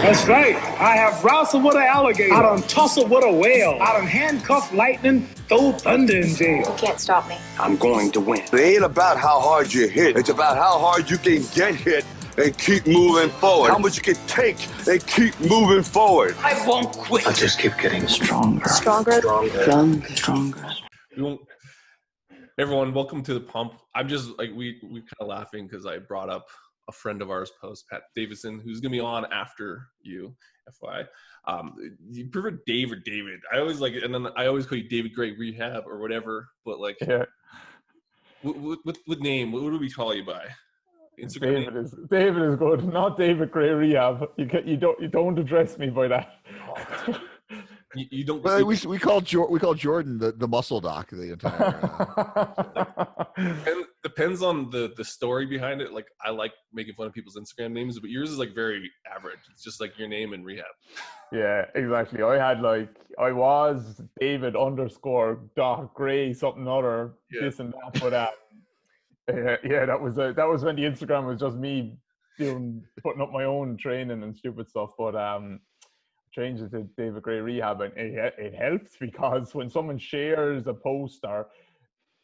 That's right. I have wrestled with an alligator. I done tussled with a whale. I done handcuffed lightning, throw thunder in jail. You can't stop me. I'm going to win. It ain't about how hard you hit. It's about how hard you can get hit and keep moving forward. How much you can take and keep moving forward. I won't quit. I'll just keep getting stronger. Stronger? Stronger. Everyone, welcome to the pump. I'm just like we kind of laughing because I brought up a friend of ours post, Pat Davidson, who's gonna be on after you, FYI. You prefer Dave or David? I always like it, and then I always call you David Gray Rehab or whatever. But like, yeah. What name? What do we call you by? Instagram. David is good, not David Gray Rehab. You don't address me by that. You don't. Well, we call Jordan the muscle doc the entire. Depends on the story behind it. Like I like making fun of people's Instagram names, but yours is like very average. It's just like your name and rehab. Yeah, exactly. I was David _ Doc Gray something other this and that, but that was when the Instagram was just me putting up my own training and stupid stuff, but changed it to David Gray Rehab, and it helps because when someone shares a post or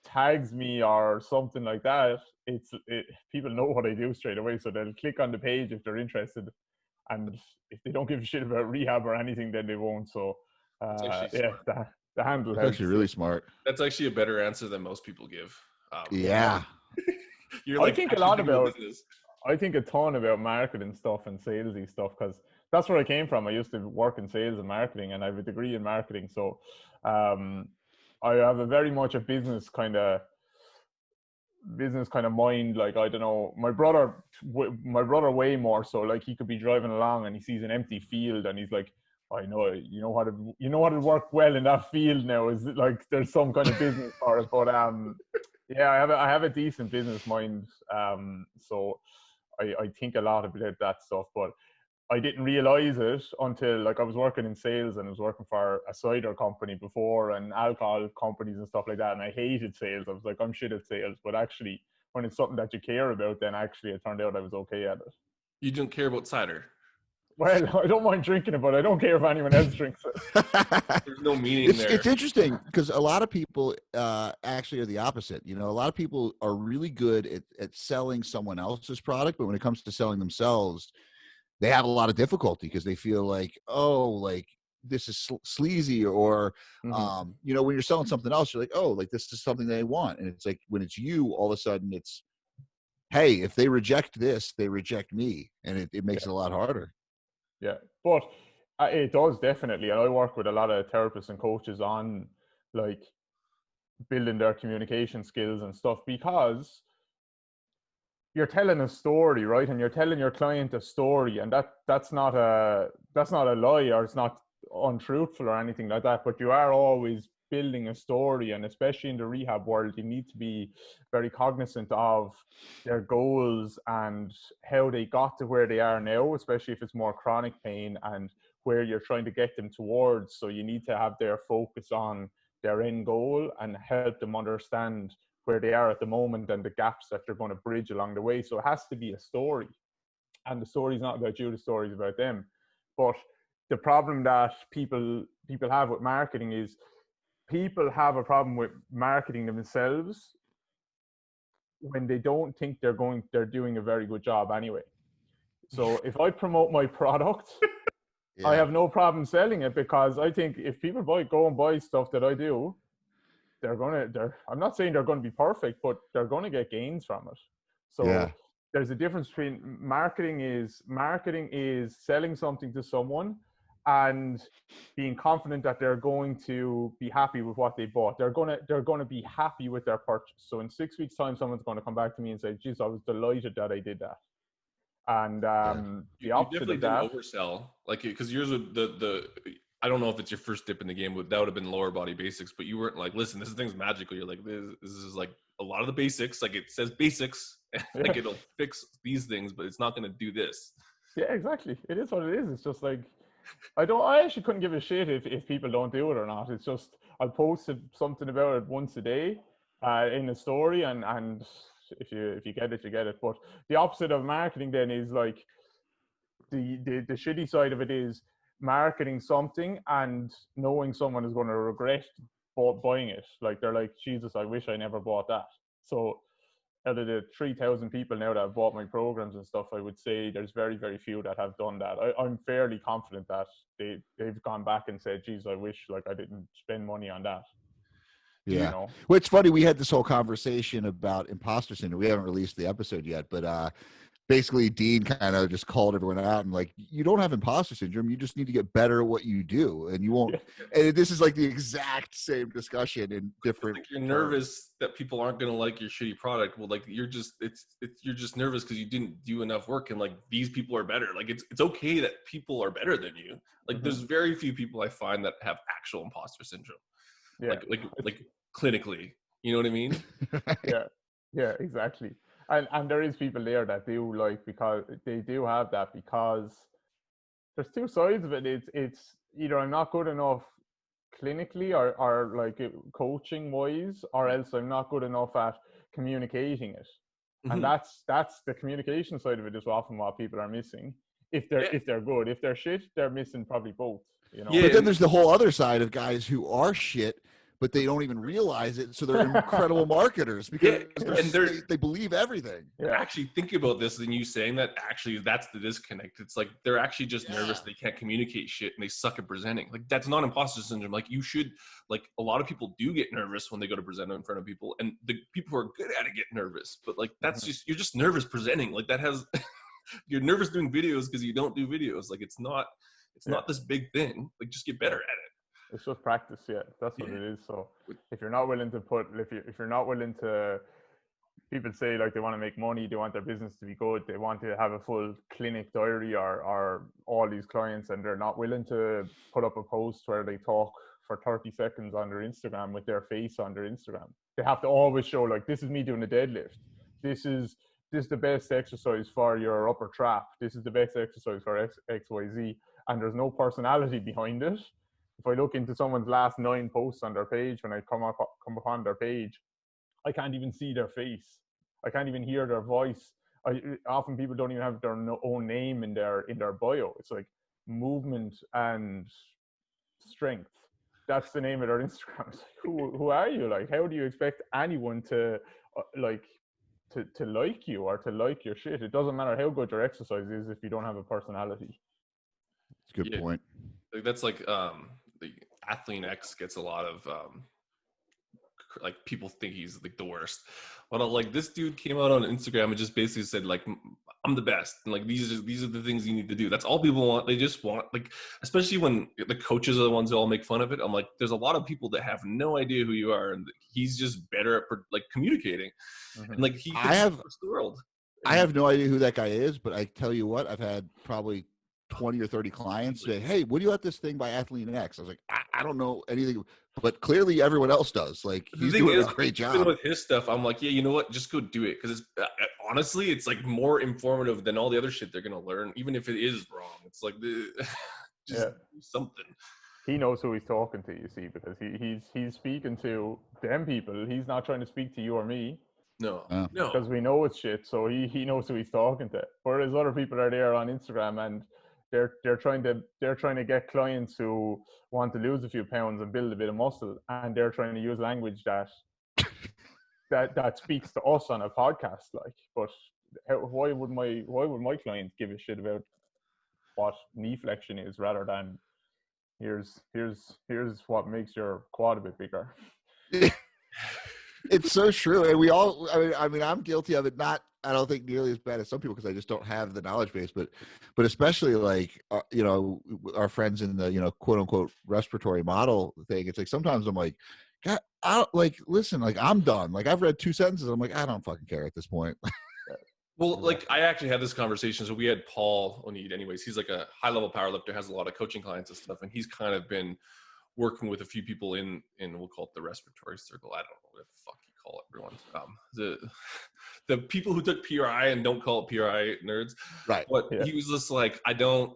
tags me or something like that, people know what I do straight away, so they'll click on the page if they're interested, and if they don't give a shit about rehab or anything, then they won't. So the handle That's actually really smart. That's actually a better answer than most people give. Yeah. You're like, I think a ton about marketing stuff and salesy stuff, because that's where I came from. I used to work in sales and marketing, and I have a degree in marketing. So I have a very much a business kind of mind. Like, I don't know, my brother way more so. Like, he could be driving along and he sees an empty field and he's like, I know, you know how to work well in that field now. Is it like there's some kind of business for it? But yeah, I have a decent business mind. So I think a lot about that stuff, but I didn't realize it until like I was working in sales, and I was working for a cider company before and alcohol companies and stuff like that. And I hated sales. I was like, I'm shit at sales. But actually, when it's something that you care about, then actually it turned out I was okay at it. You don't care about cider? Well, I don't mind drinking it, but I don't care if anyone else drinks it. There's no meaning there. It's interesting because a lot of people actually are the opposite. You know, a lot of people are really good at selling someone else's product, but when it comes to selling themselves, they have a lot of difficulty because they feel like, oh, like this is sleazy, or, you know, when you're selling something else, you're like, oh, like this is something they want. And it's like, when it's you, all of a sudden it's, hey, if they reject this, they reject me. And it makes it a lot harder. Yeah, but it does definitely. And I work with a lot of therapists and coaches on like building their communication skills and stuff, because you're telling a story, right? And you're telling your client a story, and that's not a lie, or it's not untruthful or anything like that. But you are always building a story, and especially in the rehab world, you need to be very cognizant of their goals and how they got to where they are now, especially if it's more chronic pain, and where you're trying to get them towards. So you need to have their focus on their end goal and help them understand where they are at the moment and the gaps that you're going to bridge along the way. So it has to be a story, and the story is not about you, the story is about them. But the problem that people have with marketing is people have a problem with marketing themselves when they don't think they're doing a very good job anyway. So if I promote my product, I have no problem selling it, because I think if people go and buy stuff that I do, I'm not saying they're going to be perfect, but they're going to get gains from it. So there's a difference between marketing is selling something to someone and being confident that they're going to be happy with what they bought. They're going to be happy with their purchase. So in 6 weeks' time, someone's going to come back to me and say, geez, I was delighted that I did that. And the opposite of that, didn't oversell, like, because yours would the I don't know if it's your first dip in the game, but that would have been lower body basics. But you weren't like, listen, this thing's magical. You're like, this is like a lot of the basics. Like, it says basics, like it'll fix these things, but it's not going to do this. Yeah, exactly. It is what it is. It's just like, I actually couldn't give a shit if people don't do it or not. It's just, I'll post something about it once a day in a story, and if you get it, you get it. But the opposite of marketing then is like, the shitty side of it is marketing something and knowing someone is going to regret buying it. Like they're like, Jesus, I wish I never bought that. So out of the 3,000 people now that have bought my programs and stuff, I would say there's very, very few that have done that. I'm fairly confident that they've gone back and said, geez, I wish like I didn't spend money on that. Yeah. You know? Well, it's funny. We had this whole conversation about imposter syndrome. We haven't released the episode yet, but basically Dean kind of just called everyone out and like, you don't have imposter syndrome. You just need to get better at what you do, and you won't. Yeah. And this is like the exact same discussion in different. Like you're nervous that people aren't going to like your shitty product. Well, like you're just nervous because you didn't do enough work, and like these people are better. Like it's okay that people are better than you. Like there's very few people I find that have actual imposter syndrome. Yeah. Like clinically, you know what I mean? Yeah, exactly. And there is people there that do like, because they do have that, because there's two sides of it. It's either I'm not good enough clinically or like coaching wise, or else I'm not good enough at communicating it. And that's the communication side of it is often what people are missing. If they're good, if they're shit, they're missing probably both. You know? Yeah, but then there's the whole other side of guys who are shit, but they don't even realize it. So they're incredible marketers because they believe everything. Yeah. Actually think about this and you saying that, actually that's the disconnect. It's like they're actually just nervous. They can't communicate shit and they suck at presenting. Like that's not imposter syndrome. Like you should, like a lot of people do get nervous when they go to present in front of people, and the people who are good at it get nervous. But like that's just, you're just nervous presenting. Like that has, you're nervous doing videos because you don't do videos. Like it's not this big thing. Like just get better at it. It's just practice, that's what it is. So if you're not willing to if you're not willing to, people say like they want to make money, they want their business to be good, they want to have a full clinic diary or all these clients, and they're not willing to put up a post where they talk for 30 seconds on their Instagram with their face on their Instagram. They have to always show like, this is me doing a deadlift. This is the best exercise for your upper trap. This is the best exercise for XYZ. And there's no personality behind it. If I look into someone's last 9 posts on their page, when I come upon their page, I can't even see their face. I can't even hear their voice. Often people don't even have their own name in their bio. It's like movement and strength. That's the name of their Instagram. It's like, who are you? Like, how do you expect anyone to like you or to like your shit? It doesn't matter how good your exercise is if you don't have a personality. That's a good point. That's like the Athlete X gets a lot of like people think he's like the worst. But like this dude came out on Instagram and just basically said like, I'm the best, and like these are the things you need to do. That's all people want. They just want, like, especially when the coaches are the ones that all make fun of it. I'm like, there's a lot of people that have no idea who you are, and he's just better at like communicating. And like he the world. I have no idea who that guy is, but I tell you what, I've had probably 20 or 30 clients say, hey, what do you got this thing by Athlete X? I was like, I don't know anything, but clearly everyone else does. Like, he's doing a great job. With his stuff, I'm like, yeah, you know what? Just go do it. Because it's honestly, it's like more informative than all the other shit they're going to learn, even if it is wrong. It's like, just something. He knows who he's talking to, you see, because he's speaking to them people. He's not trying to speak to you or me. No. Because we know it's shit, so he knows who he's talking to. Whereas other people are there on Instagram and they're trying to get clients who want to lose a few pounds and build a bit of muscle, and they're trying to use language that speaks to us on a podcast. Like, but why would my client give a shit about what knee flexion is rather than here's what makes your quad a bit bigger? It's so true, and we all. I mean, I'm guilty of it. Not, I don't think nearly as bad as some people because I just don't have the knowledge base. But especially like our friends in the quote unquote respiratory model thing. It's like sometimes I'm like, God, listen, like I'm done. Like I've read 2 sentences. I'm like, I don't fucking care at this point. Well, like I actually had this conversation. So we had Paul O'Neid. Anyways, he's like a high level powerlifter, has a lot of coaching clients and stuff, and he's kind of been working with a few people in we'll call it the respiratory circle. I don't know what the fuck you call it, everyone. The people who took PRI and don't call it PRI nerds. Right. But he was just like, I don't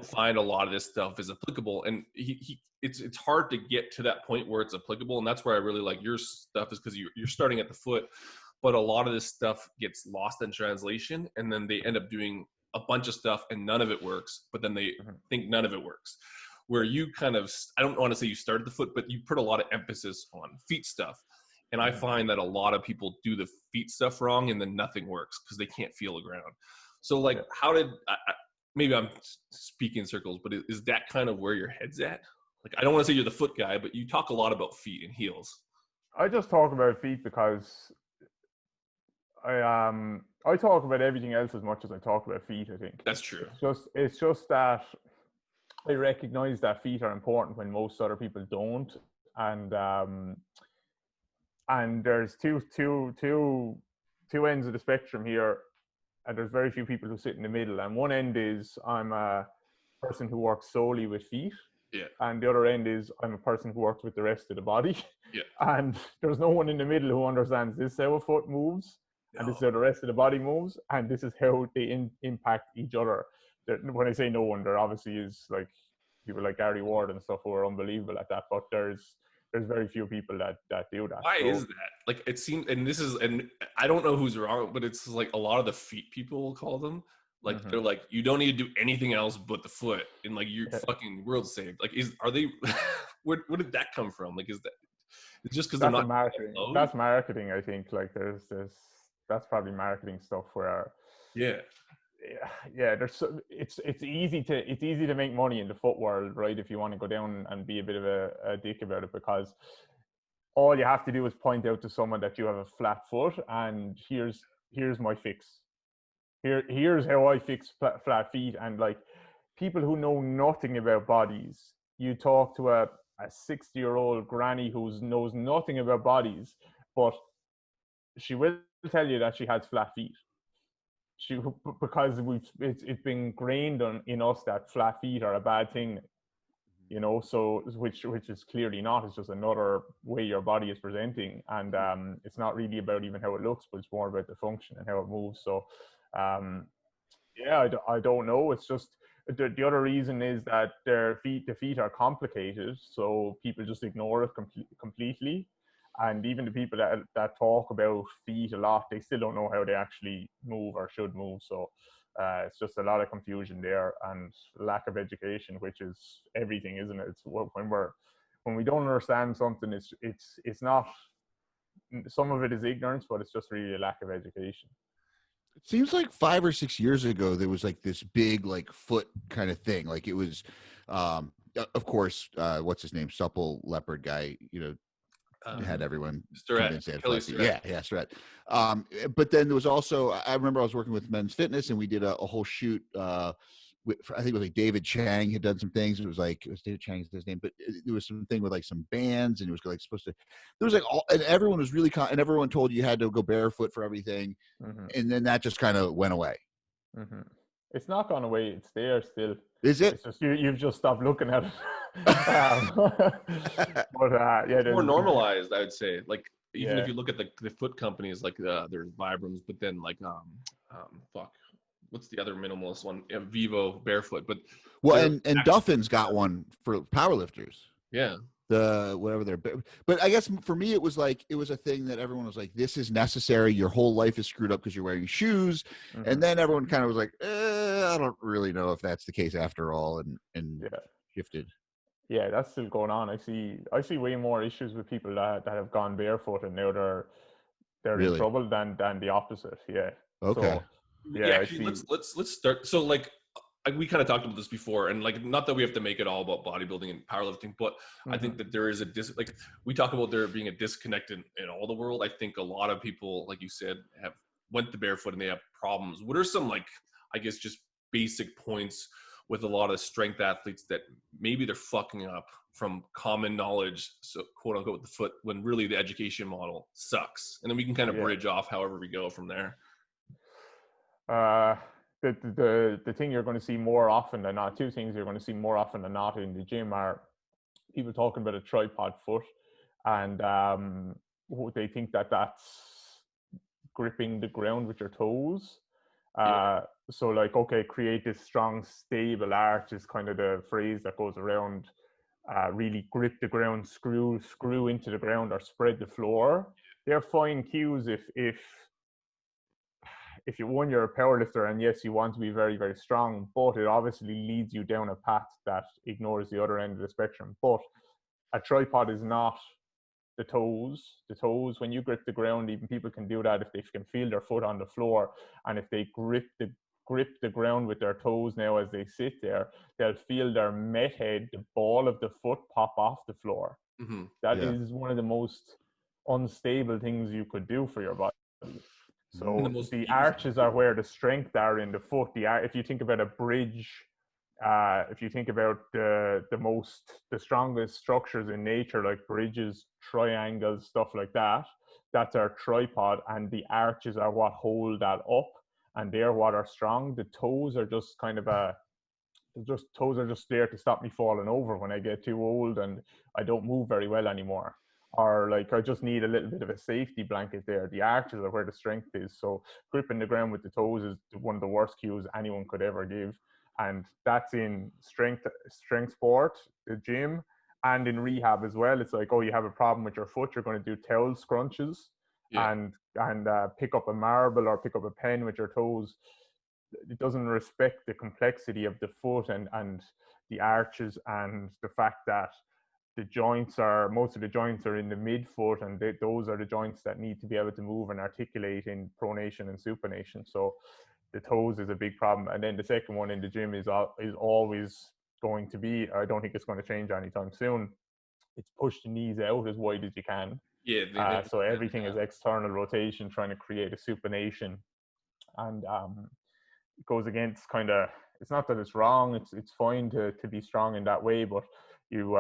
find a lot of this stuff is applicable. And it's hard to get to that point where it's applicable. And that's where I really like your stuff, is because you're starting at the foot, but a lot of this stuff gets lost in translation, and then they end up doing a bunch of stuff and none of it works, but then they think none of it works. Where you kind of, I don't want to say you started the foot, but you put a lot of emphasis on feet stuff. And I find that a lot of people do the feet stuff wrong and then nothing works because they can't feel the ground. So like, how did, maybe I'm speaking in circles, but is that kind of where your head's at? Like, I don't want to say you're the foot guy, but you talk a lot about feet and heels. I just talk about feet because I talk about everything else as much as I talk about feet, I think. That's true. It's just that I recognize that feet are important when most other people don't. And there's two ends of the spectrum here, and there's very few people who sit in the middle. And one end is I'm a person who works solely with feet. Yeah. And the other end is I'm a person who works with the rest of the body. Yeah. And there's no one in the middle who understands this is how a foot moves, and this is how the rest of the body moves, and this is how they impact each other. When I say no one, there obviously is like people like Gary Ward and stuff who are unbelievable at that, but there's very few people that do that. Why is that? Like, it seems, and I don't know who's wrong, but it's like a lot of the feet people will call them. Like, they're like, you don't need to do anything else but the foot, and like your fucking world's saved. Like, are they? where did that come from? Like, is that it's just because they're not marketing? That's marketing, I think. Like, that's probably marketing stuff where. Yeah. It's easy to make money in the foot world, right? If you want to go down and be a bit of a dick about it, because all you have to do is point out to someone that you have a flat foot, and here's my fix. Here's how I fix flat feet. And like, people who know nothing about bodies, you talk to a 60-year-old granny who knows nothing about bodies, but she will tell you that she has flat feet. Because it's been ingrained in us that flat feet are a bad thing, you know. So which is clearly not. It's just another way your body is presenting, and it's not really about even how it looks, but it's more about the function and how it moves. So I don't know. It's just the other reason is that the feet are complicated, so people just ignore it completely. And even the people that talk about feet a lot, they still don't know how they actually move or should move. So it's just a lot of confusion there, and lack of education, which is everything, isn't it? It's when we don't understand something, it's not. Some of it is ignorance, but it's just really a lack of education. It seems like 5 or 6 years ago there was like this big like foot kind of thing. Like, it was, of course, what's his name, supple leopard guy, you know. Had everyone convinced they had flat feet. Yeah, Surratt. But then there was also, I remember I was working with Men's Fitness, and we did a whole shoot. I think it was like David Chang had done some things. It was David Chang's his name, but there was something with like some bands, and it was like supposed to. There was like and everyone was really and everyone told you had to go barefoot for everything, and then that just kind of went away. It's not gone away. It's there still. Is it? It's just you've just stopped looking at it. But it's more normalized, I would say. Like, even if you look at the foot companies, like there's Vibrams, but then like what's the other minimalist one? Vivo Barefoot. But and Duffin's got one for powerlifters. Yeah. But I guess for me it was a thing that everyone was like, this is necessary, your whole life is screwed up because you're wearing shoes. And then everyone kind of was like, I don't really know if that's the case after all, and shifted. Yeah, that's still going on. I see way more issues with people that have gone barefoot, and now they're really in trouble than the opposite. Yeah. Okay. So, actually, let's start. So like we kind of talked about this before, and like, not that we have to make it all about bodybuilding and powerlifting, but I think that there is like we talk about there being a disconnect in all the world. I think a lot of people, like you said, went to barefoot and they have problems. What are some, like, I guess, just basic points with a lot of strength athletes that maybe they're fucking up from common knowledge, so quote unquote, the foot, when really the education model sucks? And then we can kind of bridge off however we go from there. The thing you're going to see more often than not, two things you're going to see more often than not in the gym are people talking about a tripod foot, and they think that that's gripping the ground with your toes. So like, okay, create this strong, stable arch is kind of the phrase that goes around. Really grip the ground, screw into the ground, or spread the floor. They're fine cues if you're a power lifter, and yes, you want to be very, very strong, but it obviously leads you down a path that ignores the other end of the spectrum. But a tripod is not the toes. The toes, when you grip the ground, even people can do that if they can feel their foot on the floor, and if they grip the ground with their toes now as they sit there, they'll feel their met head, the ball of the foot, pop off the floor. Mm-hmm. That is one of the most unstable things you could do for your body. So the arches are where the strength are in the foot. If you think about a bridge, if you think about the strongest structures in nature, like bridges, triangles, stuff like that, that's our tripod, and the arches are what hold that up, and they're what are strong. The toes are just kind of toes are just there to stop me falling over when I get too old and I don't move very well anymore. Or like I just need a little bit of a safety blanket there. The arches are where the strength is. So gripping the ground with the toes is one of the worst cues anyone could ever give. And that's in strength sport, the gym, and in rehab as well. It's like, oh, you have a problem with your foot, you're going to do towel scrunches and pick up a marble or pick up a pen with your toes. It doesn't respect the complexity of the foot and the arches, and the fact that most of the joints are in the midfoot, and those are the joints that need to be able to move and articulate in pronation and supination. So the toes is a big problem. And then the second one in the gym is always going to be, I don't think it's going to change anytime soon, it's push the knees out as wide as you can. So everything is external rotation, trying to create a supination. And it goes against kind of, it's not that it's wrong, it's fine to be strong in that way, but you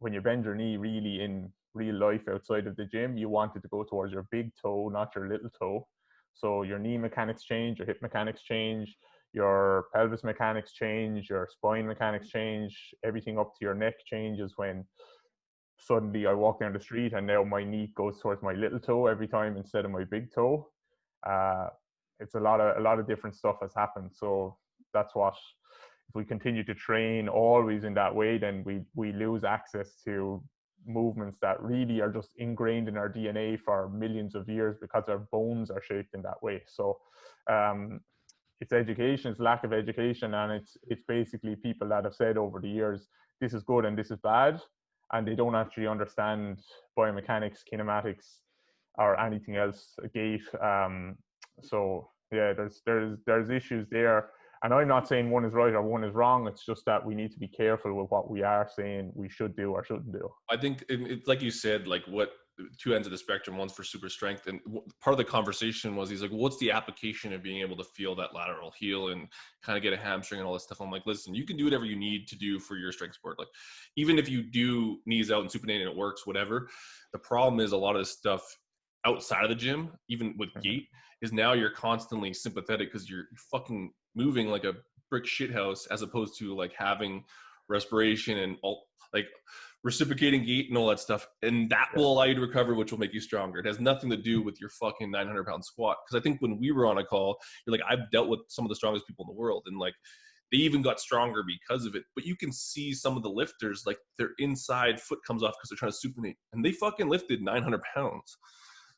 when you bend your knee really in real life outside of the gym, you want it to go towards your big toe, not your little toe. So your knee mechanics change, your hip mechanics change, your pelvis mechanics change, your spine mechanics change, everything up to your neck changes when suddenly I walk down the street and now my knee goes towards my little toe every time instead of my big toe. It's a lot of different stuff has happened. So that's what, if we continue to train always in that way, then we lose access to movements that really are just ingrained in our DNA for millions of years because our bones are shaped in that way. So it's education, it's lack of education, and it's basically people that have said over the years, this is good and this is bad, and they don't actually understand biomechanics, kinematics, or anything else, gait. So yeah, there's issues there. And I'm not saying one is right or one is wrong. It's just that we need to be careful with what we are saying we should do or shouldn't do. I think it's like you said, like what two ends of the spectrum, one's for super strength. And part of the conversation was, he's like, what's the application of being able to feel that lateral heel and kind of get a hamstring and all this stuff? I'm like, listen, you can do whatever you need to do for your strength sport. Like, even if you do knees out and supinate and it works, whatever. The problem is a lot of this stuff outside of the gym, even with gait, is now you're constantly sympathetic because you're fucking moving like a brick shithouse, as opposed to like having respiration and all, like reciprocating gait and all that stuff, and that will allow you to recover, which will make you stronger. It has nothing to do with your fucking 900-pound squat. Because I think when we were on a call, you're like, I've dealt with some of the strongest people in the world, and like they even got stronger because of it. But you can see some of the lifters, like their inside foot comes off because they're trying to supinate, and they fucking lifted 900 pounds.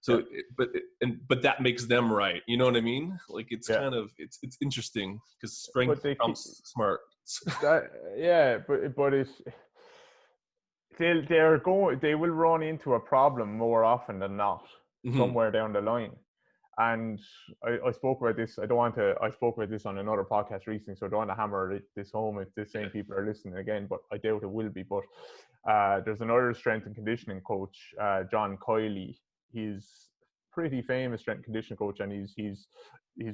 So, but that makes them right. You know what I mean? Like it's kind of, it's interesting because strength becomes smart. But it's, they will run into a problem more often than not, somewhere down the line. And I spoke about this. I spoke about this on another podcast recently, so I don't want to hammer this home if the same people are listening again, but I doubt it will be. But there's another strength and conditioning coach, John Kiley. He's pretty famous strength and conditioning coach, and he's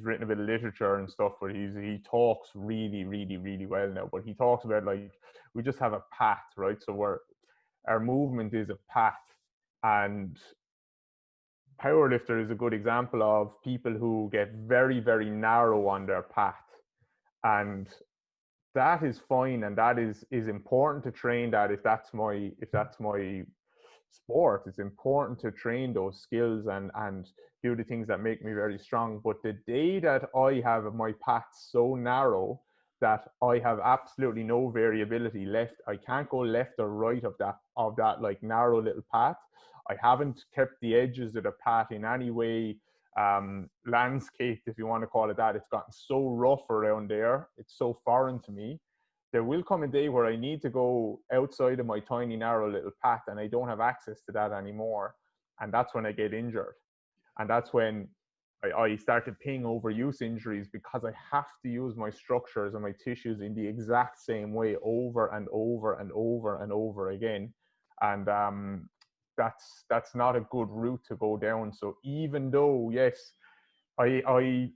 written a bit of literature and stuff, but he talks really, really, really well now. But he talks about, like, we just have a path, right? So our movement is a path, and powerlifter is a good example of people who get very, very narrow on their path, and that is fine, and that is important to train that. If that's my sport, it's important to train those skills and do the things that make me very strong. But the day that I have my path so narrow that I have absolutely no variability left, I can't go left or right of that like narrow little path. I haven't kept the edges of the path in any way landscape, if you want to call it that. It's gotten so rough around there. It's so foreign to me. There will come a day where I need to go outside of my tiny, narrow little path, and I don't have access to that anymore. And that's when I get injured. And that's when I started paying overuse injuries, because I have to use my structures and my tissues in the exact same way over and over and over and over again. And that's not a good route to go down. So even though, yes, I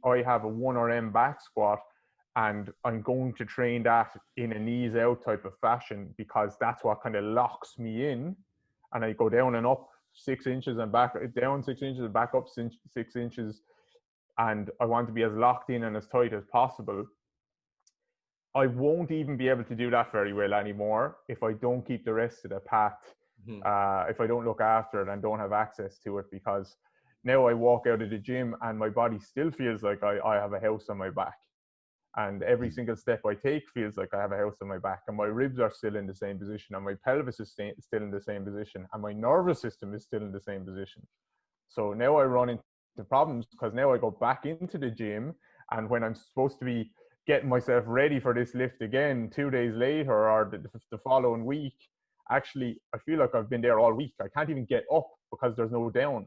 have a 1RM back squat, and I'm going to train that in a knees out type of fashion, because that's what kind of locks me in, and I go down and up 6 inches and back down 6 inches and back up 6 inches, and I want to be as locked in and as tight as possible. I won't even be able to do that very well anymore if I don't keep the rest of the path, if I don't look after it and don't have access to it, because now I walk out of the gym and my body still feels like I have a house on my back. And every single step I take feels like I have a house on my back, and my ribs are still in the same position, and my pelvis is still in the same position, and my nervous system is still in the same position. So now I run into problems, because now I go back into the gym, and when I'm supposed to be getting myself ready for this lift again 2 days later or the following week, actually I feel like I've been there all week. I can't even get up because there's no down.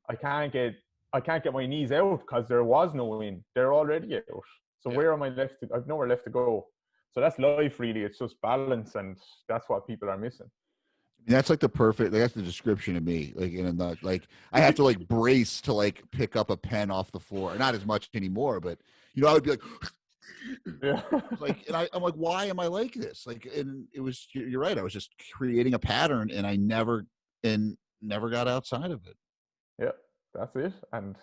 I can't get my knees out because there was no in. They're already out. So where am I left? I've nowhere left to go. So that's life, really. It's just balance, and that's what people are missing. That's like that's the description of me. Like in a nut, like I have to like brace to like pick up a pen off the floor. Not as much anymore, but I would be like, yeah. like, and I'm like, why am I like this? Like, and it was, you're right. I was just creating a pattern, and I never got outside of it. Yeah, that's it. And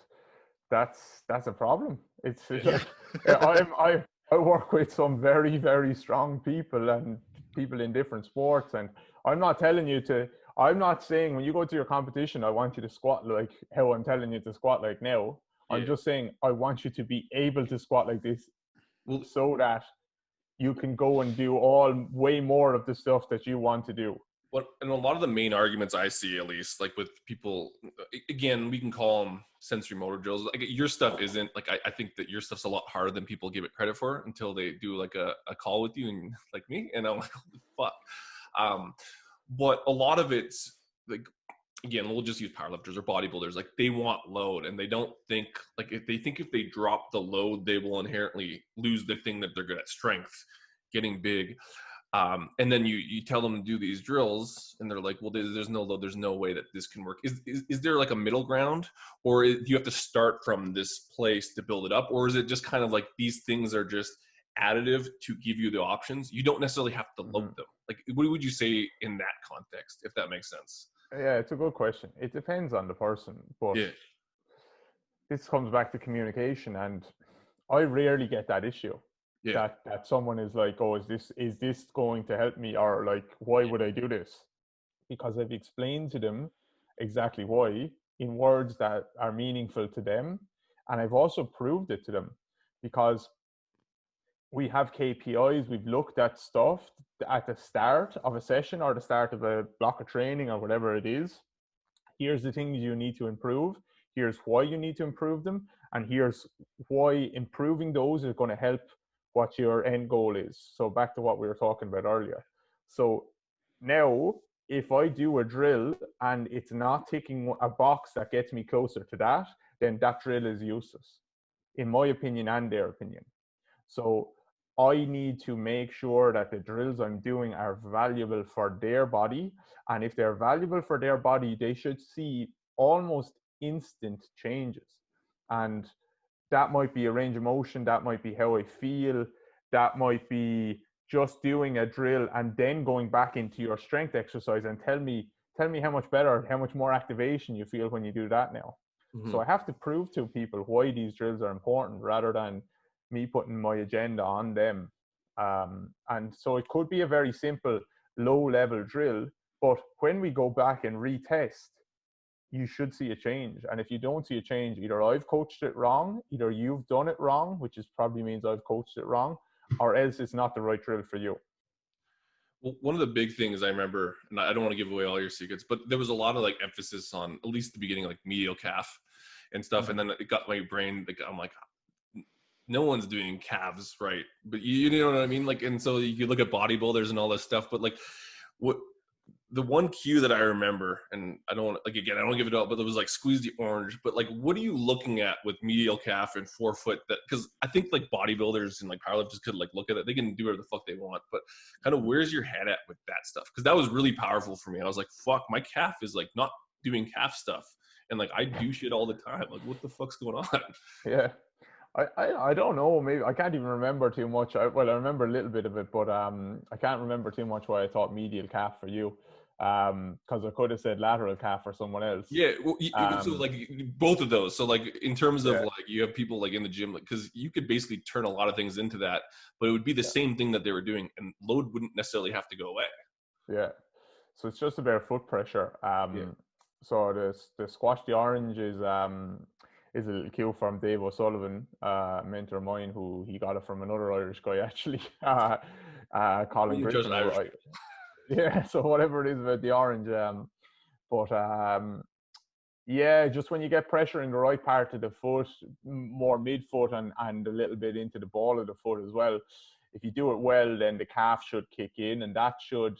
that's a problem. It's like, I work with some very, very strong people, and people in different sports, and I'm not saying when you go to your competition I want you to squat like how I'm telling you to squat like now. I'm just saying I want you to be able to squat like this, so that you can go and do way more of the stuff that you want to do. And a lot of the main arguments I see, at least, like with people, again, we can call them sensory motor drills. Like your stuff isn't like, I think that your stuff's a lot harder than people give it credit for until they do like a call with you, and like me, and I'm like, holy fuck. But a lot of it's like, again, we'll just use powerlifters or bodybuilders. Like they want load, and they don't think like, if they drop the load, they will inherently lose the thing that they're good at, strength, getting big. And then you tell them to do these drills, and they're like, well, there's no load. There's no way that this can work. Is there like a middle ground, or do you have to start from this place to build it up? Or is it just kind of like these things are just additive to give you the options? You don't necessarily have to load them. Like, what would you say in that context, if that makes sense? Yeah, it's a good question. It depends on the person, but this comes back to communication, and I rarely get that issue. That someone is like, oh, is this going to help me, or like, why would I do this? Because I've explained to them exactly why in words that are meaningful to them, and I've also proved it to them, because we have KPIs. We've looked at stuff at the start of a session or the start of a block of training or whatever it is. Here's the things you need to improve. Here's why you need to improve them, and here's why improving those is going to help what your end goal is. So back to what we were talking about earlier. So now, if I do a drill and it's not ticking a box that gets me closer to that, then that drill is useless, in my opinion and their opinion. So I need to make sure that the drills I'm doing are valuable for their body. And if they're valuable for their body, they should see almost instant changes. And that might be a range of motion, that might be how I feel, that might be just doing a drill and then going back into your strength exercise and tell me how much better, how much more activation you feel when you do that now. So I have to prove to people why these drills are important rather than me putting my agenda on them. And so it could be a very simple low-level drill, but when we go back and retest, you should see a change. And if you don't see a change, either I've coached it wrong, either you've done it wrong, which is probably means I've coached it wrong, or else it's not the right drill for you. Well, one of the big things I remember, and I don't want to give away all your secrets, but there was a lot of like emphasis on, at least the beginning, like medial calf. and stuff. And then it got my brain, like, I'm like, no one's doing calves right, but you know what I mean? Like, and so you look at bodybuilders and all this stuff, but like what, the one cue that I remember, and I don't want to, like, again, I don't give it up, but it was like squeeze the orange. But like, what are you looking at with medial calf and forefoot? That, because I think like bodybuilders and like powerlifters could like look at it, they can do whatever the fuck they want, but kind of where's your head at with that stuff? Because that was really powerful for me. I was like, fuck, my calf is like not doing calf stuff, and like I do shit all the time. Like, what the fuck's going on? Yeah. I don't know. Maybe I can't even remember too much. Well, I remember a little bit of it, but I can't remember too much why I thought medial calf for you. Because I could have said lateral calf for someone else. Yeah, well, so like both of those. So like in terms of Yeah. like you have people like in the gym, like, because you could basically turn a lot of things into that, but it would be the same thing that they were doing, and load wouldn't necessarily have to go away. Yeah. So it's just about foot pressure. So the squash the orange is a little cue from Dave O'Sullivan, mentor of mine, who he got it from another Irish guy actually, Colin You chose Griffin. Irish. Yeah, so whatever it is about the orange, yeah, just when you get pressure in the right part of the foot, more midfoot and a little bit into the ball of the foot as well. If you do it well, then the calf should kick in, and that should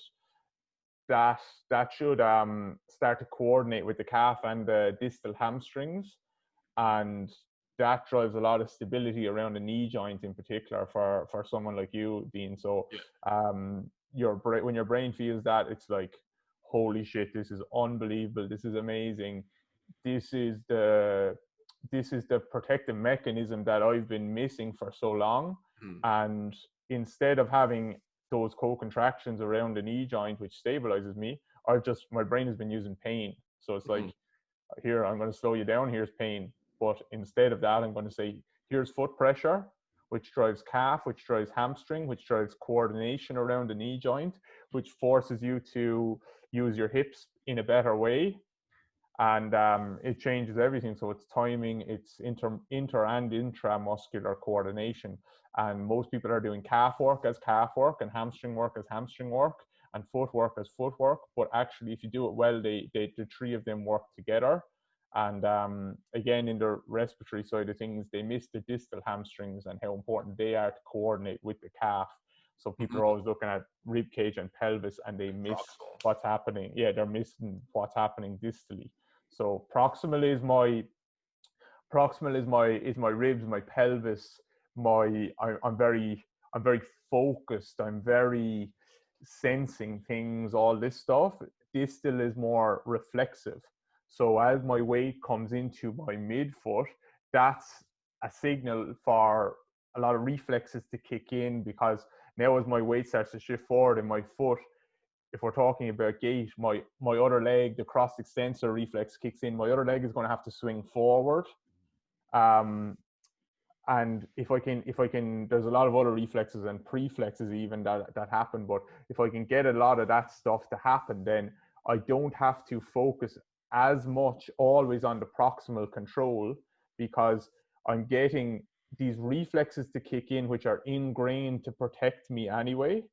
start to coordinate with the calf and the distal hamstrings, and that drives a lot of stability around the knee joint in particular for someone like you, Dean. So when your brain feels that, it's like, holy shit, this is unbelievable, this is amazing, this is the protective mechanism that I've been missing for so long. And instead of having those co-contractions around the knee joint, which stabilizes me, my brain has been using pain. So it's like, here, I'm going to slow you down, here's pain. But instead of that, I'm going to say, here's foot pressure, which drives calf, which drives hamstring, which drives coordination around the knee joint, which forces you to use your hips in a better way. And it changes everything. So it's timing, it's inter and intramuscular coordination. And most people are doing calf work as calf work and hamstring work as hamstring work and footwork as footwork. But actually, if you do it well, the three of them work together. And again, in the respiratory side of things, they miss the distal hamstrings and how important they are to coordinate with the calf. So people are always looking at rib cage and pelvis, and they miss what's happening. Yeah, they're missing what's happening distally. So proximal is my ribs, my pelvis, I'm very focused. I'm very sensing things, all this stuff. Distal is more reflexive. So as my weight comes into my midfoot, that's a signal for a lot of reflexes to kick in, because now as my weight starts to shift forward in my foot, if we're talking about gait, my other leg, the cross extensor reflex kicks in. My other leg is going to have to swing forward. And if I can, there's a lot of other reflexes and preflexes even that happen. But if I can get a lot of that stuff to happen, then I don't have to focus as much always on the proximal control, because I'm getting these reflexes to kick in, which are ingrained to protect me anyway.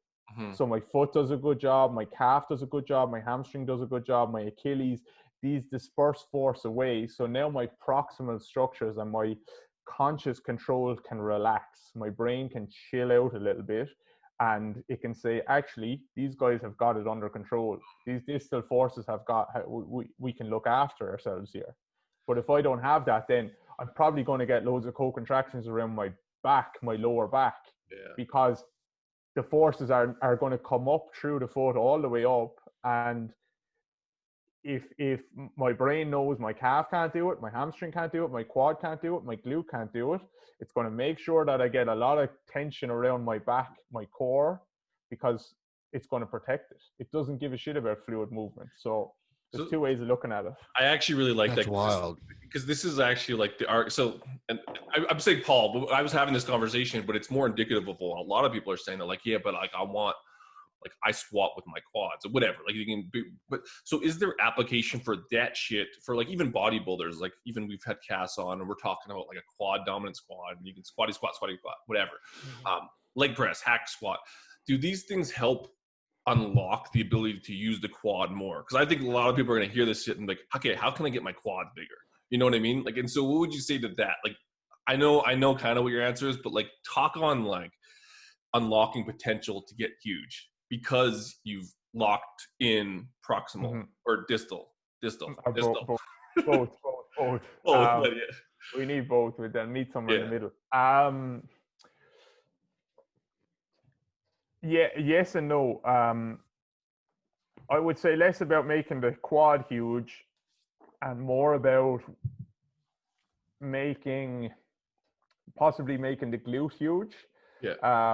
So my foot does a good job, my calf does a good job, my hamstring does a good job, my Achilles, these disperse force away. So now my proximal structures and my conscious control can relax. My brain can chill out a little bit, and it can say, actually, these guys have got it under control. These distal forces we can look after ourselves here. But if I don't have that, then I'm probably going to get loads of co-contractions around my back, my lower back, because the forces are going to come up through the foot all the way up. And if my brain knows my calf can't do it, my hamstring can't do it, my quad can't do it, my glute can't do it, it's going to make sure that I get a lot of tension around my back, my core, because it's going to protect it. It doesn't give a shit about fluid movement. So there's two ways of looking at it. I actually really like That's that. wild. Because this is actually like the art. So, and I'm saying Paul, but I was having this conversation, but it's more indicative of what a lot of people are saying. They're like, yeah, but like I squat with my quads or whatever. Like you can be, but so is there application for that shit for like even bodybuilders? Like even we've had Cass on and we're talking about like a quad dominant squat, and you can squatty squat, whatever. Leg press, hack squat. Do these things help unlock the ability to use the quad more? Because I think a lot of people are going to hear this shit and be like, okay, how can I get my quads bigger? You know what I mean? Like, and so what would you say to that? Like, I know kind of what your answer is, but like talk on like unlocking potential to get huge because you've locked in proximal or distal. Or both. Both. But yeah. We need both. We then meet somewhere in the middle. Yeah, yes and no. I would say less about making the quad huge and more about possibly making the glute huge. Yeah.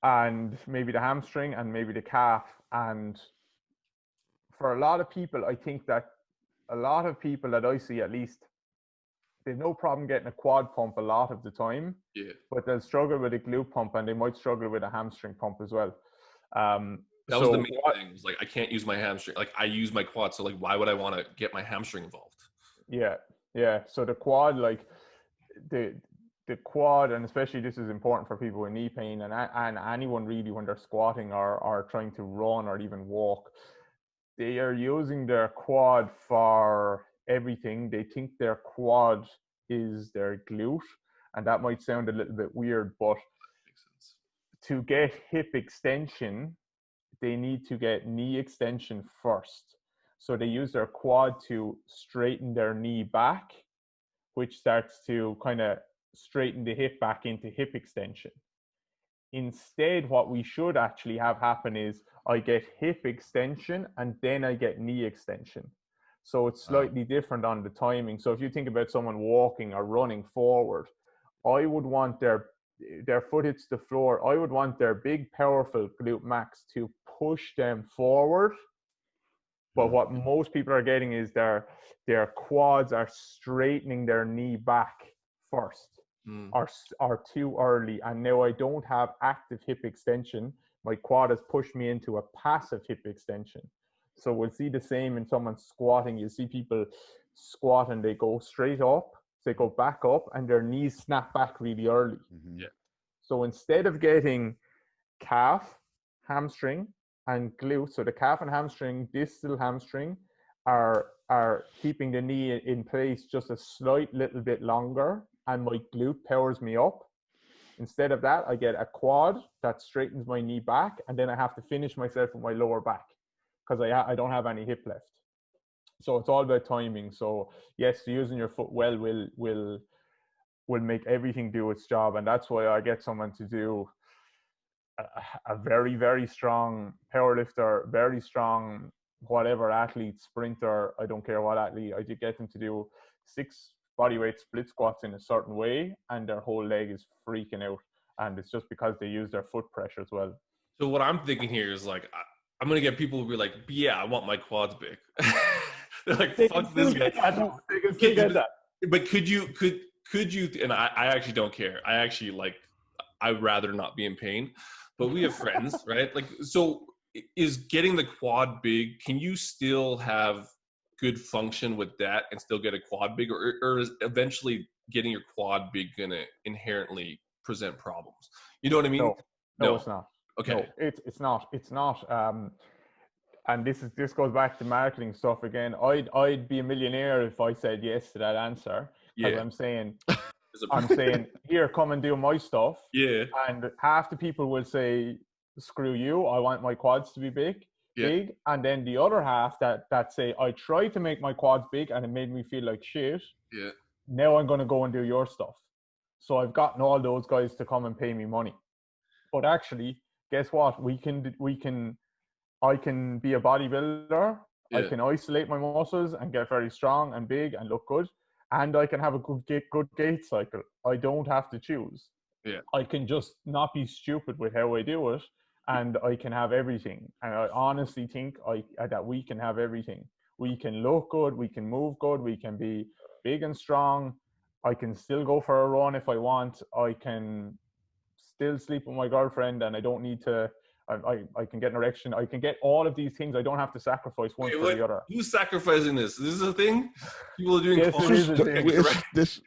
And maybe the hamstring and maybe the calf. And for a lot of people, I think that a lot of people that I see, at least, they have no problem getting a quad pump a lot of the time. Yeah. But they'll struggle with a glute pump and they might struggle with a hamstring pump as well. That was the main thing. It was like, I can't use my hamstring. Like, I use my quad. So like, why would I want to get my hamstring involved? Yeah. Yeah. So the quad, like the quad, and especially this is important for people with knee pain and anyone really when they're squatting or trying to run or even walk, they are using their quad for everything. They think their quad is their glute, and that might sound a little bit weird, but to get hip extension, they need to get knee extension first. So they use their quad to straighten their knee back, which starts to kind of straighten the hip back into hip extension. Instead, what we should actually have happen is I get hip extension and then I get knee extension. So it's slightly different on the timing. So if you think about someone walking or running forward, I would want their foot hits the floor. I would want their big, powerful glute max to push them forward. But what most people are getting is their quads are straightening their knee back first. Are too early, and now I don't have active hip extension. My quad has pushed me into a passive hip extension. So we'll see the same in someone squatting. You see people squat and they go straight up, they go back up, and their knees snap back really early. Yeah. So instead of getting calf, hamstring, and glute, so the calf and hamstring, distal hamstring, are keeping the knee in place just a slight little bit longer, and my glute powers me up. Instead of that, I get a quad that straightens my knee back, and then I have to finish myself with my lower back because I don't have any hip left. So it's all about timing. So yes, using your foot well will make everything do its job, and that's why I get someone to do a very, very strong powerlifter, very strong whatever athlete, sprinter, I don't care what athlete, I did get them to do 6 bodyweight split squats in a certain way and their whole leg is freaking out, and it's just because they use their foot pressure as well. So what I'm thinking here is like, I'm gonna get people who be like, yeah, I want my quads big. They're like, fuck this guy. They can still get that. But could you and I actually don't care. I actually like, I'd rather not be in pain, but we have friends, right? Like, so is getting the quad big, can you still have good function with that and still get a quad big, or is eventually getting your quad big gonna inherently present problems? You know what I mean? No, it's not. Okay. No, it's not. And this goes back to marketing stuff again. I'd be a millionaire if I said yes to that answer. Yeah. I'm saying, here, come and do my stuff. Yeah. And half the people will say, screw you, I want my quads to be big. And then the other half that say, I tried to make my quads big and it made me feel like shit. Yeah. Now I'm going to go and do your stuff. So I've gotten all those guys to come and pay me money. But actually, guess what? I can be a bodybuilder. Yeah. I can isolate my muscles and get very strong and big and look good. And I can have a good gait cycle. I don't have to choose. Yeah. I can just not be stupid with how I do it, and I can have everything. And I honestly think that we can have everything. We can look good, we can move good, we can be big and strong. I can still go for a run if I want. I can still sleep with my girlfriend, and I don't need to. I can get an erection. I can get all of these things. I don't have to sacrifice one for the other. Who's sacrificing this? This is a thing? People are doing this.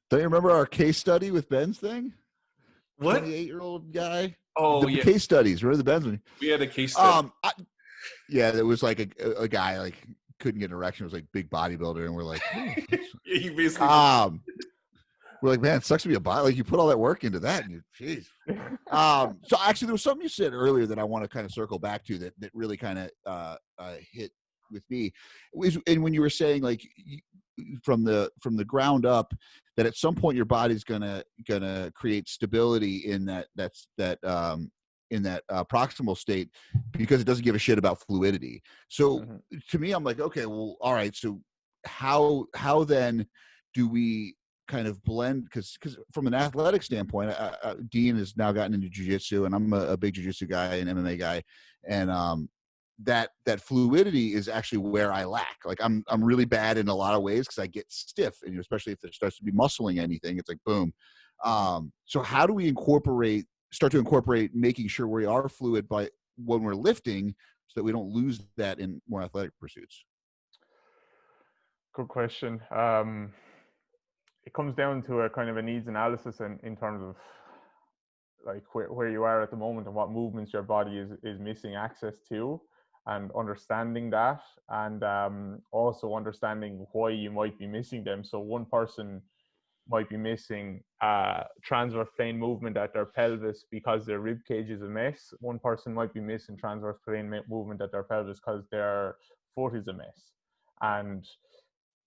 Don't you remember our case study with Ben's thing? What? 28-year-old guy? Oh, the case studies. Remember the Ben's one? We had a case study. Yeah, there was like a guy like couldn't get an erection. It was like big bodybuilder, and we're like, You basically we're like, man, it sucks to be a body. Like you put all that work into that, and you, jeez. So actually, there was something you said earlier that I want to kind of circle back to that really kind of hit with me. And when you were saying like from the ground up, that at some point your body's gonna create stability in that proximal state because it doesn't give a shit about fluidity. So to me, I'm like, okay, well, all right. So how then do we kind of blend? Because from an athletic standpoint, Dean has now gotten into jiu-jitsu, and I'm a big jiu-jitsu guy and MMA guy, and that fluidity is actually where I lack. Like I'm really bad in a lot of ways because I get stiff, and especially if there starts to be muscling anything, it's like boom. So how do we start to incorporate making sure we are fluid by when we're lifting so that we don't lose that in more athletic pursuits? Good question. It comes down to a kind of a needs analysis in terms of like where you are at the moment and what movements your body is missing access to, and understanding that, and also understanding why you might be missing them. So one person might be missing transverse plane movement at their pelvis because their rib cage is a mess. One person might be missing transverse plane movement at their pelvis because their foot is a mess. And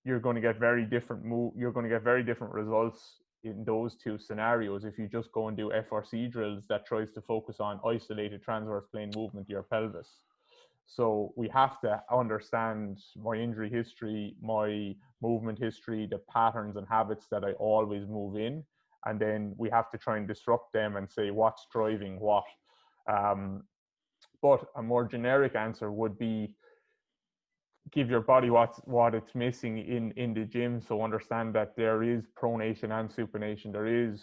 you're going to get very different results in those two scenarios if you just go and do FRC drills that tries to focus on isolated transverse plane movement to your pelvis. So we have to understand my injury history, my movement history, the patterns and habits that I always move in, and then we have to try and disrupt them and say what's driving what. But a more generic answer would be give your body what it's missing in the gym. So understand that there is pronation and supination. There is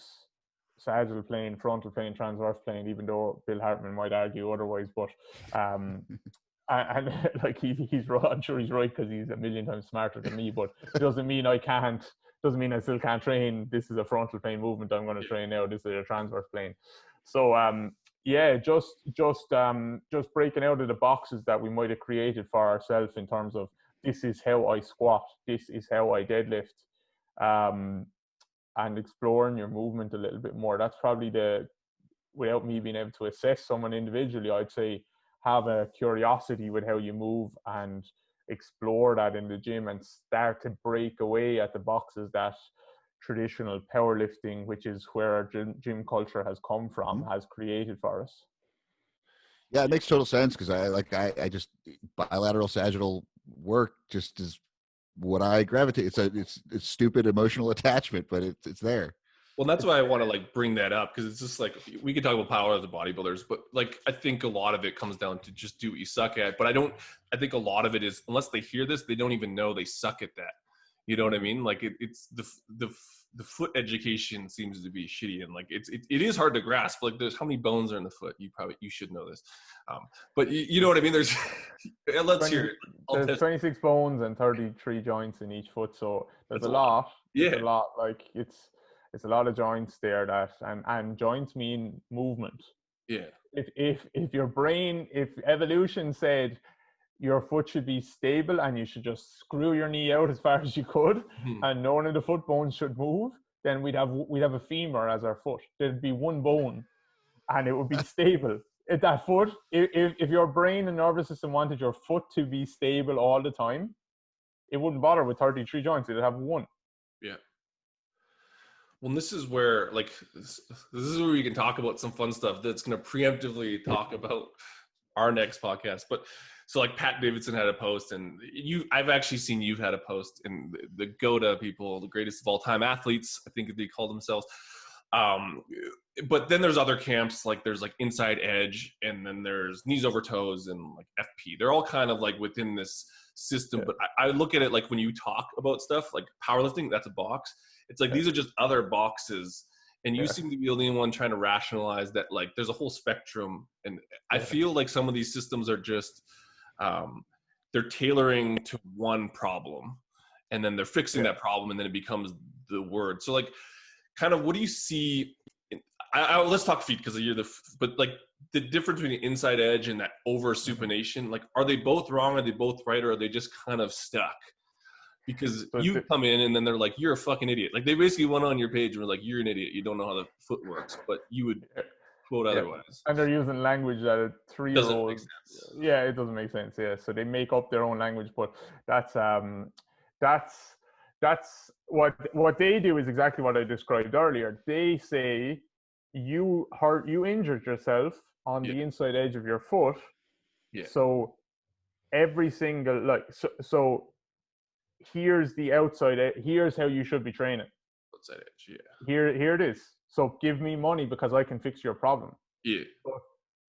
sagittal plane, frontal plane, transverse plane, even though Bill Hartman might argue otherwise. But and like he's right, I'm sure he's right because he's a million times smarter than me, but it doesn't mean I still can't train. This is a frontal plane movement I'm going to train now. This is a transverse plane. So yeah, just breaking out of the boxes that we might have created for ourselves in terms of this is how I squat, this is how I deadlift, and exploring your movement a little bit more. That's probably without me being able to assess someone individually, I'd say have a curiosity with how you move and explore that in the gym and start to break away at the boxes that traditional powerlifting, which is where our gym culture has come from, has created for us. Yeah, it makes total sense because I just bilateral sagittal work just is what I gravitate. It's stupid emotional attachment, but it's there. Well, that's why I want to like bring that up, because it's just like we could talk about power as the bodybuilders, but like I think a lot of it comes down to just do what you suck at. But I think a lot of it is, unless they hear this, they don't even know they suck at that. You know what I mean? Like it's the foot education seems to be shitty, and like it is hard to grasp. Like there's how many bones are in the foot? You should know this, but you know what I mean. There's let's hear it. There's 26 bones and 33 joints in each foot, so there's a lot. Yeah, a lot. Like it's a lot of joints there. And joints mean movement. Yeah. If evolution said your foot should be stable and you should just screw your knee out as far as you could, and none of the foot bones should move, then we'd have a femur as our foot. There'd be one bone, and it would be stable. If that foot, if your brain and nervous system wanted your foot to be stable all the time, it wouldn't bother with 33 joints. It'd have one. Yeah. Well, this is where we can talk about some fun stuff that's going to preemptively talk about our next podcast. But so like Pat Davidson had a post, and I've actually seen you've had a post, and the GOATA people, the greatest of all time athletes, I think they call themselves. But then there's other camps, like there's like Inside Edge, and then there's Knees Over Toes and like FP. They're all kind of like within this system. But I look at it like when you talk about stuff like powerlifting, that's a box. It's like these are just other boxes, and you seem to be the only one trying to rationalize that like there's a whole spectrum. And I feel like some of these systems are just they're tailoring to one problem, and then they're fixing that problem, and then it becomes the word. So like kind of what do you see? let's talk feet because you're but like the difference between the inside edge and that over supination, like, are they both wrong? Are they both right? Or are they just kind of stuck? Because you come in and then they're like, you're a fucking idiot. Like, they basically went on your page and were like, you're an idiot. You don't know how the foot works, but you would quote otherwise. And they're using language that a 3-year-old. Doesn't make sense. Yeah, it doesn't make sense. Yeah, so they make up their own language, but that's what they do is exactly what I described earlier. They say you injured yourself on the inside edge of your foot. Yeah. So every single so here's the outside edge. Here's how you should be training. Outside edge, yeah. Here it is. So give me money because I can fix your problem. Yeah.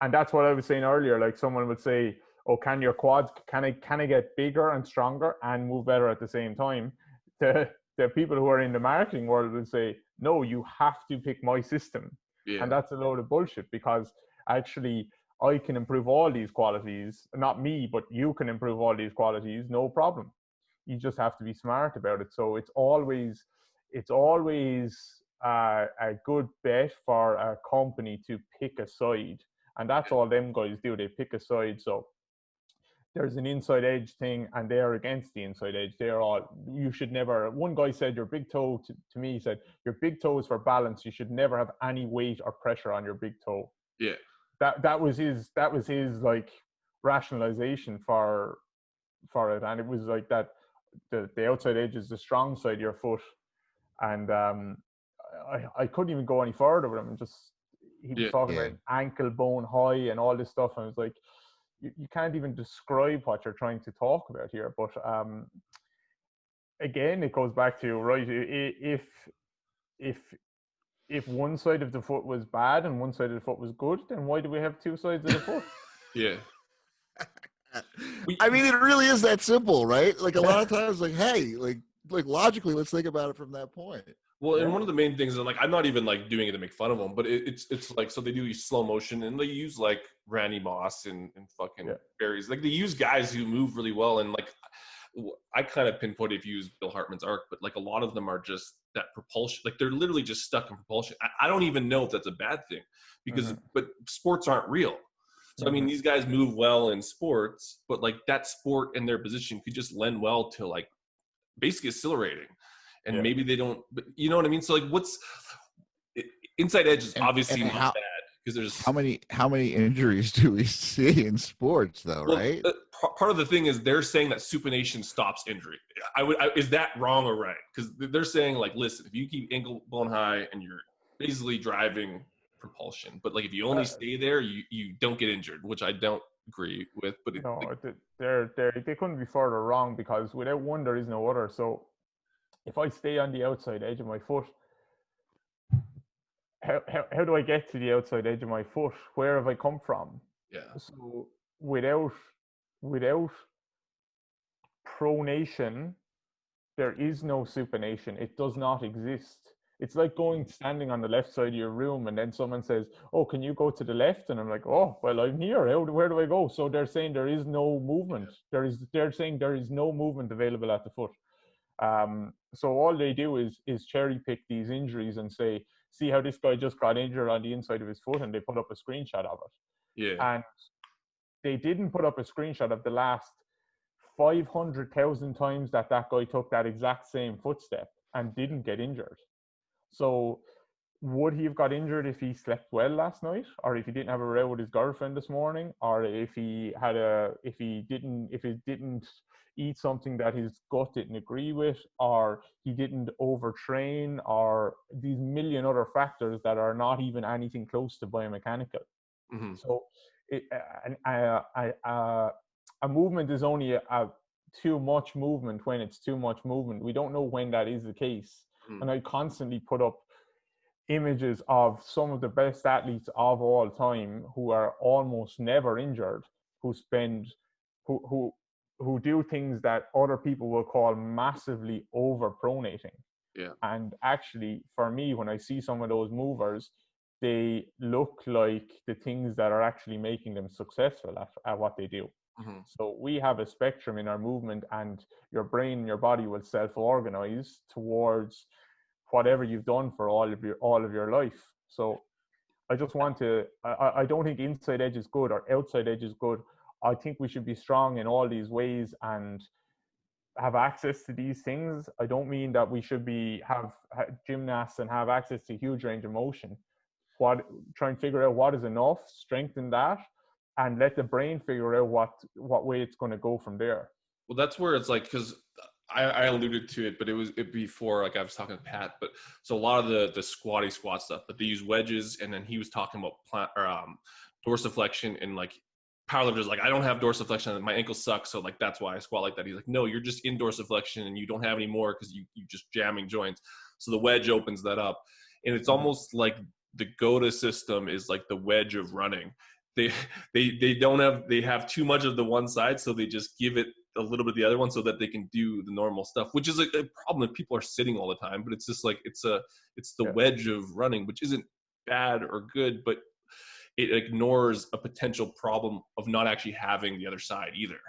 And that's what I was saying earlier. Like, someone would say, "Oh, can your quads can I get bigger and stronger and move better at the same time?" The people who are in the marketing world would say, "No, you have to pick my system." Yeah. And that's a load of bullshit, because actually I can improve all these qualities. Not me, but you can improve all these qualities, no problem. You just have to be smart about it. So it's always a good bet for a company to pick a side, and that's all them guys do. They pick a side. So there's an inside edge thing, and they're against the inside edge. You should never. One guy said your big toe to me. He said your big toe is for balance. You should never have any weight or pressure on your big toe. Yeah. That was his like rationalization for it, and it was like that. The outside edge is the strong side of your foot, and I couldn't even go any further with him. He was talking about ankle bone high and all this stuff, and I was like, you can't even describe what you're trying to talk about here. But again, it goes back to, right, if one side of the foot was bad and one side of the foot was good, then why do we have two sides of the foot? Yeah. I mean, it really is that simple, right? Like, a lot of times, like, hey, like logically, let's think about it from that point. Well, and one of the main things, and like, I'm not even like doing it to make fun of them, but it's like, so they do slow motion, and they use like Randy Moss and fucking Barry's. Like, they use guys who move really well, and like, I kind of pinpoint if you use Bill Hartman's arc, but like, a lot of them are just that propulsion. Like, they're literally just stuck in propulsion. I don't even know if that's a bad thing, because but sports aren't real. So, I mean, these guys move well in sports, but like, that sport and their position could just lend well to like basically accelerating. And maybe they don't, but you know what I mean? So like, inside edge is obviously not bad, because there's how many injuries do we see in sports though, right? Part of the thing is they're saying that supination stops injury. Is that wrong or right? Because they're saying like, listen, if you keep ankle bone high and you're basically driving propulsion, but like, if you only stay there, you don't get injured, which I don't agree with. But they couldn't be further wrong, because without one there is no other. So if I stay on the outside edge of my foot, how do I get to the outside edge of my foot? Where have I come from? Yeah. So without pronation, there is no supination. It does not exist. It's like standing on the left side of your room, and then someone says, "Oh, can you go to the left?" And I'm like, "Oh, well, I'm here. Where do I go?" So they're saying there is no movement. They're saying there is no movement available at the foot. So all they do is cherry pick these injuries and say, "See how this guy just got injured on the inside of his foot," and they put up a screenshot of it. Yeah. And they didn't put up a screenshot of the last 500,000 times that guy took that exact same footstep and didn't get injured. So would he have got injured if he slept well last night, or if he didn't have a row with his girlfriend this morning, or if he didn't eat something that his gut didn't agree with, or he didn't overtrain, or these million other factors that are not even anything close to biomechanical. So a movement is only a too much movement when it's too much movement. We don't know when that is the case. And I constantly put up images of some of the best athletes of all time who are almost never injured, who do things that other people will call massively overpronating. Yeah. And actually, for me, when I see some of those movers, they look like the things that are actually making them successful at what they do. So we have a spectrum in our movement, and your brain and your body will self-organize towards whatever you've done for all of your life. So I just want to, I don't think inside edge is good or outside edge is good. I think we should be strong in all these ways and have access to these things. I don't mean that we should have gymnasts and have access to huge range of motion. Try and figure out what is enough, strengthen that, and let the brain figure out what way it's going to go from there. Well, that's where it's like, because I alluded to it, but it before, like I was talking to Pat, but so a lot of the squatty squat stuff, but they use wedges, and then he was talking about dorsiflexion, and like powerlifters like, I don't have dorsiflexion, my ankle sucks, so like that's why I squat like that. He's like, no, you're just in dorsiflexion and you don't have any more because you just jamming joints. So the wedge opens that up, and it's almost like the GOATA system is like the wedge of running. They have too much of the one side, so they just give it a little bit of the other one so that they can do the normal stuff, which is a problem if people are sitting all the time. But it's just like it's the wedge of running, which isn't bad or good, but it ignores a potential problem of not actually having the other side either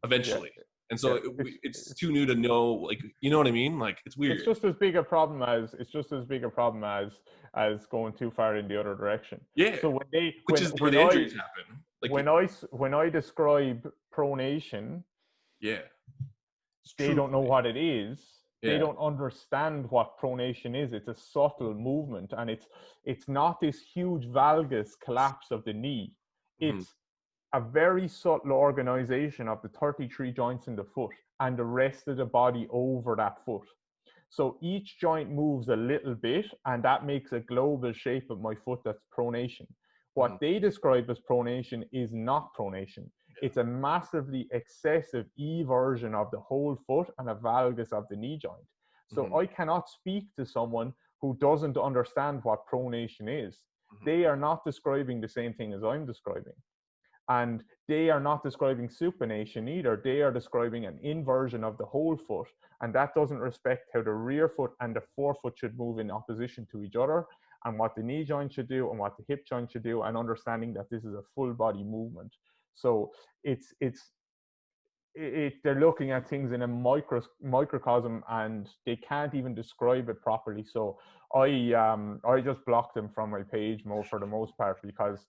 eventually. And so it's too new to know, like, you know what I mean? Like, it's weird. It's just as big a problem as going too far in the other direction. Yeah. So which is where the injuries happen. Like when I describe pronation, they don't know what it is. They don't understand what pronation is. It's a subtle movement, and it's not this huge valgus collapse of the knee. It's a very subtle organization of the 33 joints in the foot and the rest of the body over that foot. So each joint moves a little bit, and that makes a global shape of my foot. That's pronation. What they describe as pronation is not pronation. It's a massively excessive E version of the whole foot and a valgus of the knee joint. So I cannot speak to someone who doesn't understand what pronation is. They are not describing the same thing as I'm describing. And they are not describing supination either. They are describing an inversion of the whole foot. And that doesn't respect how the rear foot and the forefoot should move in opposition to each other, and what the knee joint should do and what the hip joint should do, and understanding that this is a full body movement. So they're looking at things in a microcosm, and they can't even describe it properly. So I just block them from my page for the most part, because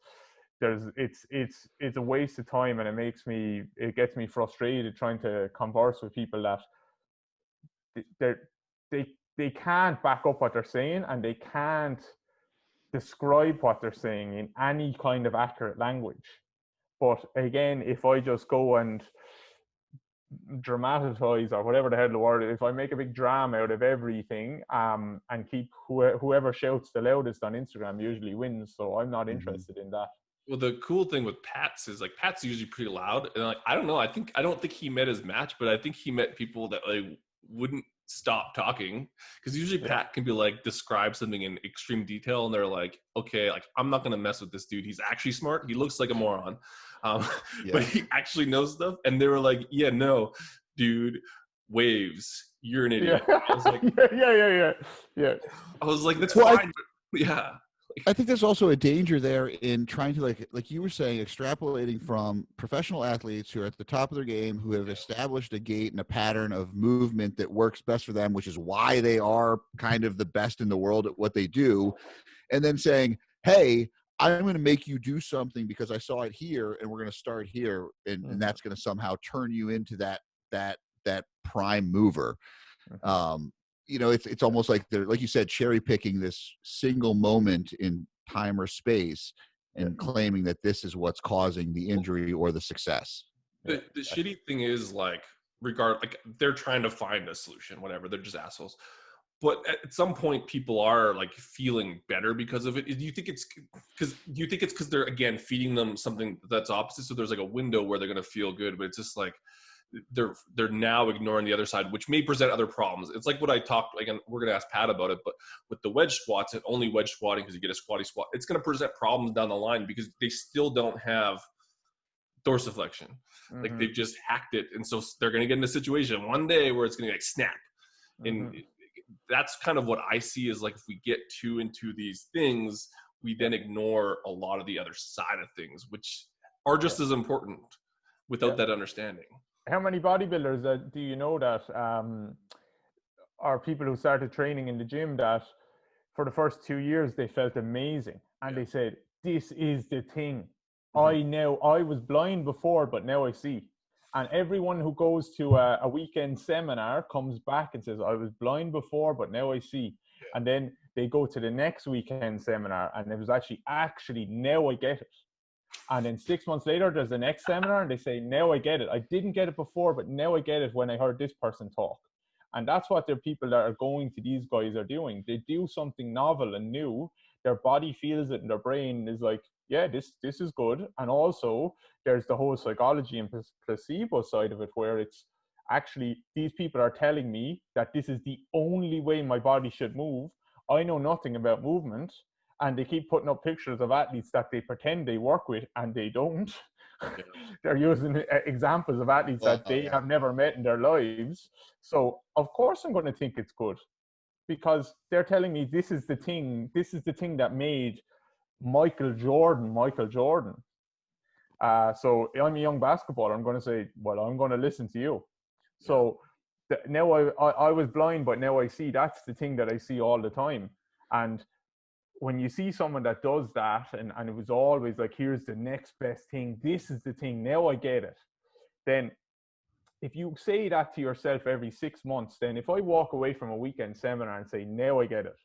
it's a waste of time, and it gets me frustrated trying to converse with people that they can't back up what they're saying, and they can't describe what they're saying in any kind of accurate language. But again, if I just go and dramatize, or whatever the hell the word is, if I make a big drama out of everything, and keep whoever shouts the loudest on Instagram usually wins. So I'm not interested in that. Well, the cool thing with Pat's is, like, Pat's usually pretty loud, and like, I don't know, I don't think he met his match, but I think he met people that like wouldn't stop talking, because usually Pat can be like, describe something in extreme detail, and they're like, okay, like, I'm not gonna mess with this dude, he's actually smart, he looks like a moron, but he actually knows stuff. And they were like, yeah, no, dude, waves, you're an idiot. I was like, yeah. I was like, that's fine, but yeah. I think there's also a danger there in trying to, like you were saying, extrapolating from professional athletes who are at the top of their game, who have established a gait and a pattern of movement that works best for them, which is why they are kind of the best in the world at what they do, and then saying, hey, I'm going to make you do something because I saw it here, and we're going to start here, and that's going to somehow turn you into that prime mover. You know, it's almost like they're, like you said, cherry picking this single moment in time or space and claiming that this is what's causing the injury or the success. The shitty thing is, like, they're trying to find a solution, whatever, they're just assholes. But at some point, people are like feeling better because of it. Do you think it's because they're, again, feeding them something that's opposite? So there's like a window where they're going to feel good, but it's just like they're now ignoring the other side, which may present other problems. It's like what I talked, like, and we're going to ask Pat about it, but with the wedge squats and only wedge squatting because you get a squatty squat, it's going to present problems down the line because they still don't have dorsiflexion. Like, they've just hacked it. And so they're going to get in a situation one day where it's going to like snap. And that's kind of what I see is, like, if we get too into these things, we then ignore a lot of the other side of things, which are just as important without that understanding. How many bodybuilders do you know that are people who started training in the gym that for the first 2 years they felt amazing, and they said, this is the thing. I was blind before, but now I see. And everyone who goes to a weekend seminar comes back and says, I was blind before, but now I see. And then they go to the next weekend seminar, and it was actually now I get it. And then 6 months later, there's the next seminar, and they say, now I get it. I didn't get it before, but now I get it when I heard this person talk. And that's what the people that are going to these guys are doing. They do something novel and new. Their body feels it, and their brain is like, yeah, this is good. And also, there's the whole psychology and placebo side of it, where it's actually, these people are telling me that this is the only way my body should move. I know nothing about movement. And they keep putting up pictures of athletes that they pretend they work with, and they don't. They're using examples of athletes that they have never met in their lives. So of course I'm going to think it's good, because they're telling me this is the thing that made Michael Jordan. So I'm a young basketballer. I'm going to say, well, I'm going to listen to you. So now I was blind, but now I see. That's the thing that I see all the time. And when you see someone that does that, and it was always like, here's the next best thing, this is the thing, now I get it. Then if you say that to yourself every 6 months, then if I walk away from a weekend seminar and say, now I get it,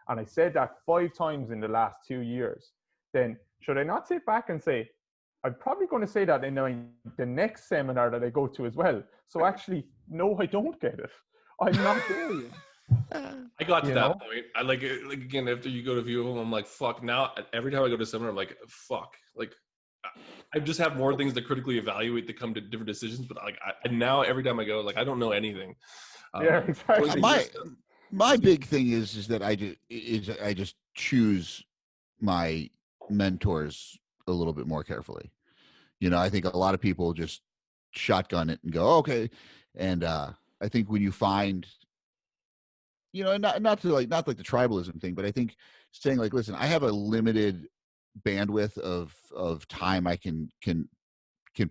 and I said that 5 times in the last 2 years, then should I not sit back and say, I'm probably going to say that in the next seminar that I go to as well. So actually, no, I don't get it. I'm not there yet. I got to that point. I like again, after you go to a few of them, I'm like, fuck. Now every time I go to a seminar, I'm like, fuck. Like, I just have more things to critically evaluate to come to different decisions. But like, now every time I go, like, I don't know anything. Yeah, exactly. My big thing is that I just choose my mentors a little bit more carefully. You know, I think a lot of people just shotgun it and go, okay. And I think when you find, you know, not like the tribalism thing, but I think saying like, listen, I have a limited bandwidth of time I can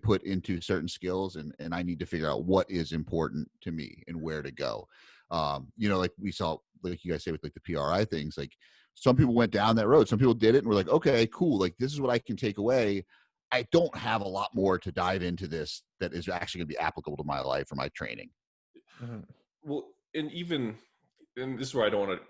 put into certain skills, and I need to figure out what is important to me and where to go. You know, like we saw, like you guys say with like the PRI things, like some people went down that road, some people did it and were like, okay, cool. Like, this is what I can take away. I don't have a lot more to dive into this that is actually going to be applicable to my life or my training. Mm-hmm. Well, and this is where I don't want to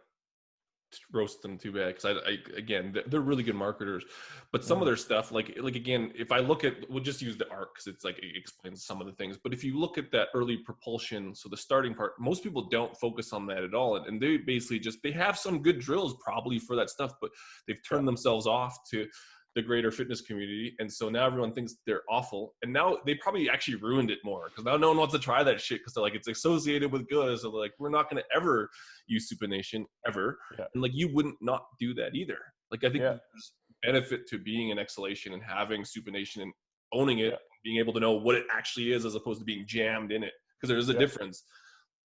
roast them too bad, because I again, they're really good marketers, but some of their stuff, like again, if I look at, we'll just use the ARC because it's like, it explains some of the things. But if you look at that early propulsion, so the starting part, most people don't focus on that at all, and they basically they have some good drills probably for that stuff, but they've turned themselves off to the greater fitness community, and so now everyone thinks they're awful, and now they probably actually ruined it more, because now no one wants to try that shit because they're like, it's associated with good, so they're like, we're not going to ever use supination ever. And like, you wouldn't not do that either. Like, I think there's benefit to being in exhalation and having supination and owning it, being able to know what it actually is as opposed to being jammed in it, because there is a difference.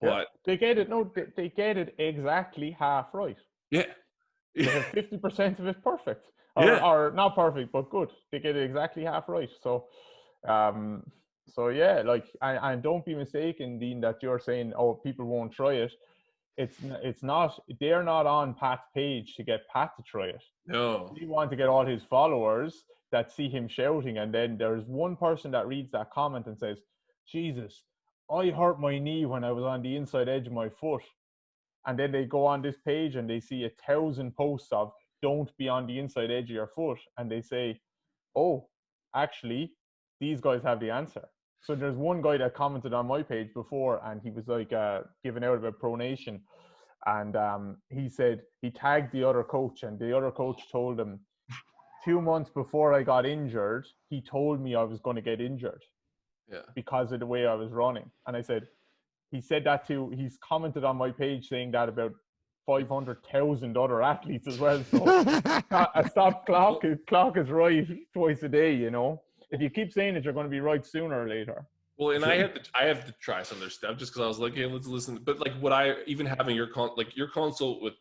But they get it. No, they get it exactly half right. They have 50% of it perfect. Or not perfect, but good. They get it exactly half right. So, like, and don't be mistaken, Dean, that you're saying, oh, people won't try it. It's not. They're not on Pat's page to get Pat to try it. No, we want to get all his followers that see him shouting, and then there's one person that reads that comment and says, "Jesus, I hurt my knee when I was on the inside edge of my foot." And then they go on this page and they see 1,000 posts of, don't be on the inside edge of your foot, and they say, oh, actually these guys have the answer. So there's one guy that commented on my page before, and he was like giving out about pronation, and he said he tagged the other coach, and the other coach told him, 2 months before I got injured, he told me I was going to get injured because of the way I was running. And I said, he's commented on my page saying that about 500,000 other athletes as well. So a stop clock is right twice a day, you know. If you keep saying it, you're going to be right sooner or later. Well, and I have to try some of their stuff just because I was like, hey, let's listen. But like, even having your consult with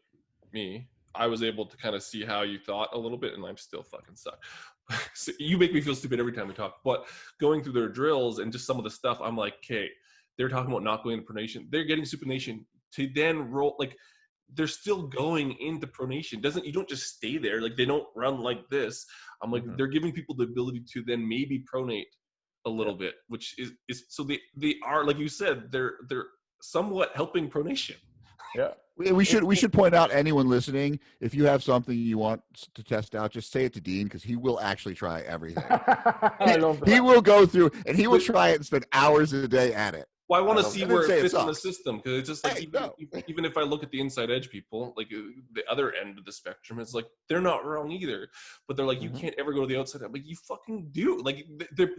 me, I was able to kind of see how you thought a little bit, and I'm still fucking suck. So you make me feel stupid every time we talk. But going through their drills and just some of the stuff, I'm like, okay, they're talking about not going into pronation. They're getting supination to then roll. Like, they're still going into pronation. You don't just stay there. Like they don't run like this. I'm like, they're giving people the ability to then maybe pronate a little bit, which is so they are, like you said, they're somewhat helping pronation. Yeah. We should point out, anyone listening, if you have something you want to test out, just say it to Dean, because he will actually try everything. I love that. He will go through and he will try it and spend hours a day at it. Well, I want to see And then where say it it fits in the sucks. system, because it's just like, even if I look at the inside edge people, like the other end of the spectrum, it's like they're not wrong either, but they're like, you can't ever go to the outside. I'm like, you fucking do. Like,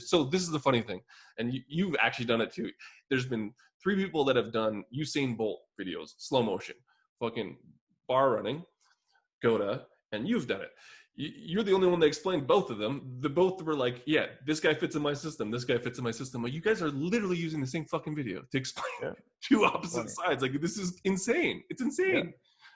so this is the funny thing, and you've actually done it too. There's been 3 people that have done Usain Bolt videos, slow motion, fucking bar running, GOATA, and you've done it. You're the only one that explained both of them. The both were like, yeah, this guy fits in my system. This guy fits in my system. Like, you guys are literally using the same fucking video to explain 2 opposite sides. Like, this is insane. It's insane.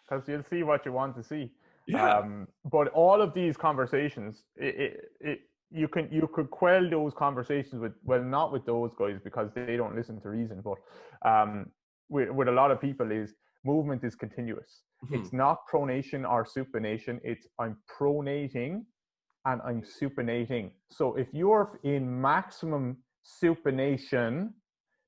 Because you'll see what you want to see. Yeah. But all of these conversations, you could quell those conversations with, well, not with those guys because they don't listen to reason, but with a lot of people is movement is continuous. It's not pronation or supination. It's I'm pronating and I'm supinating. So if you're in maximum supination,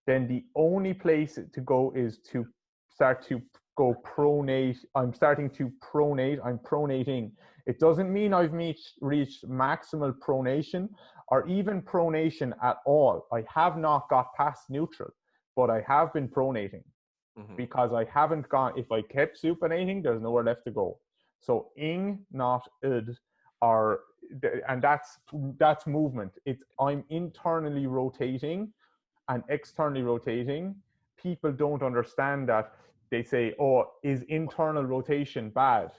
then the only place to go is to start to go pronate. I'm starting to pronate. I'm pronating. It doesn't mean I've reached maximal pronation or even pronation at all. I have not got past neutral, but I have been pronating. Because I haven't gone, if I kept supinating, there's nowhere left to go. So ing, not id, and that's movement. I'm internally rotating and externally rotating. People don't understand that. They say, oh, is internal rotation bad?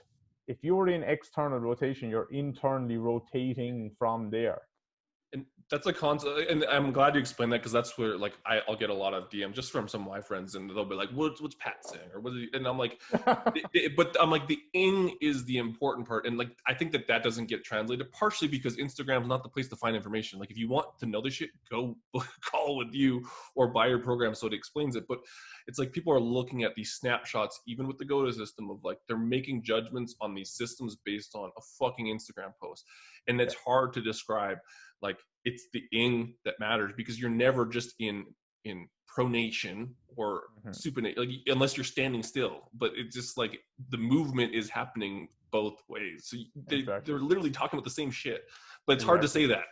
If you're in external rotation, you're internally rotating from there. And that's a concept, and I'm glad you explained that, because that's where, like, I'll get a lot of DM just from some of my friends, and they'll be like, what's Pat saying, or what is he? And I'm like, but I'm like, the ing is the important part, and like, I think that doesn't get translated, partially because Instagram's not the place to find information. Like, if you want to know this shit, go call with you or buy your program so it explains it. But it's like, people are looking at these snapshots, even with the GOATA system, of like, they're making judgments on these systems based on a fucking Instagram post, and it's hard to describe. Like, it's the ing that matters, because you're never just in pronation or supination, like, unless you're standing still. But it's just like the movement is happening both ways. So they're literally talking about the same shit, but it's hard to say that.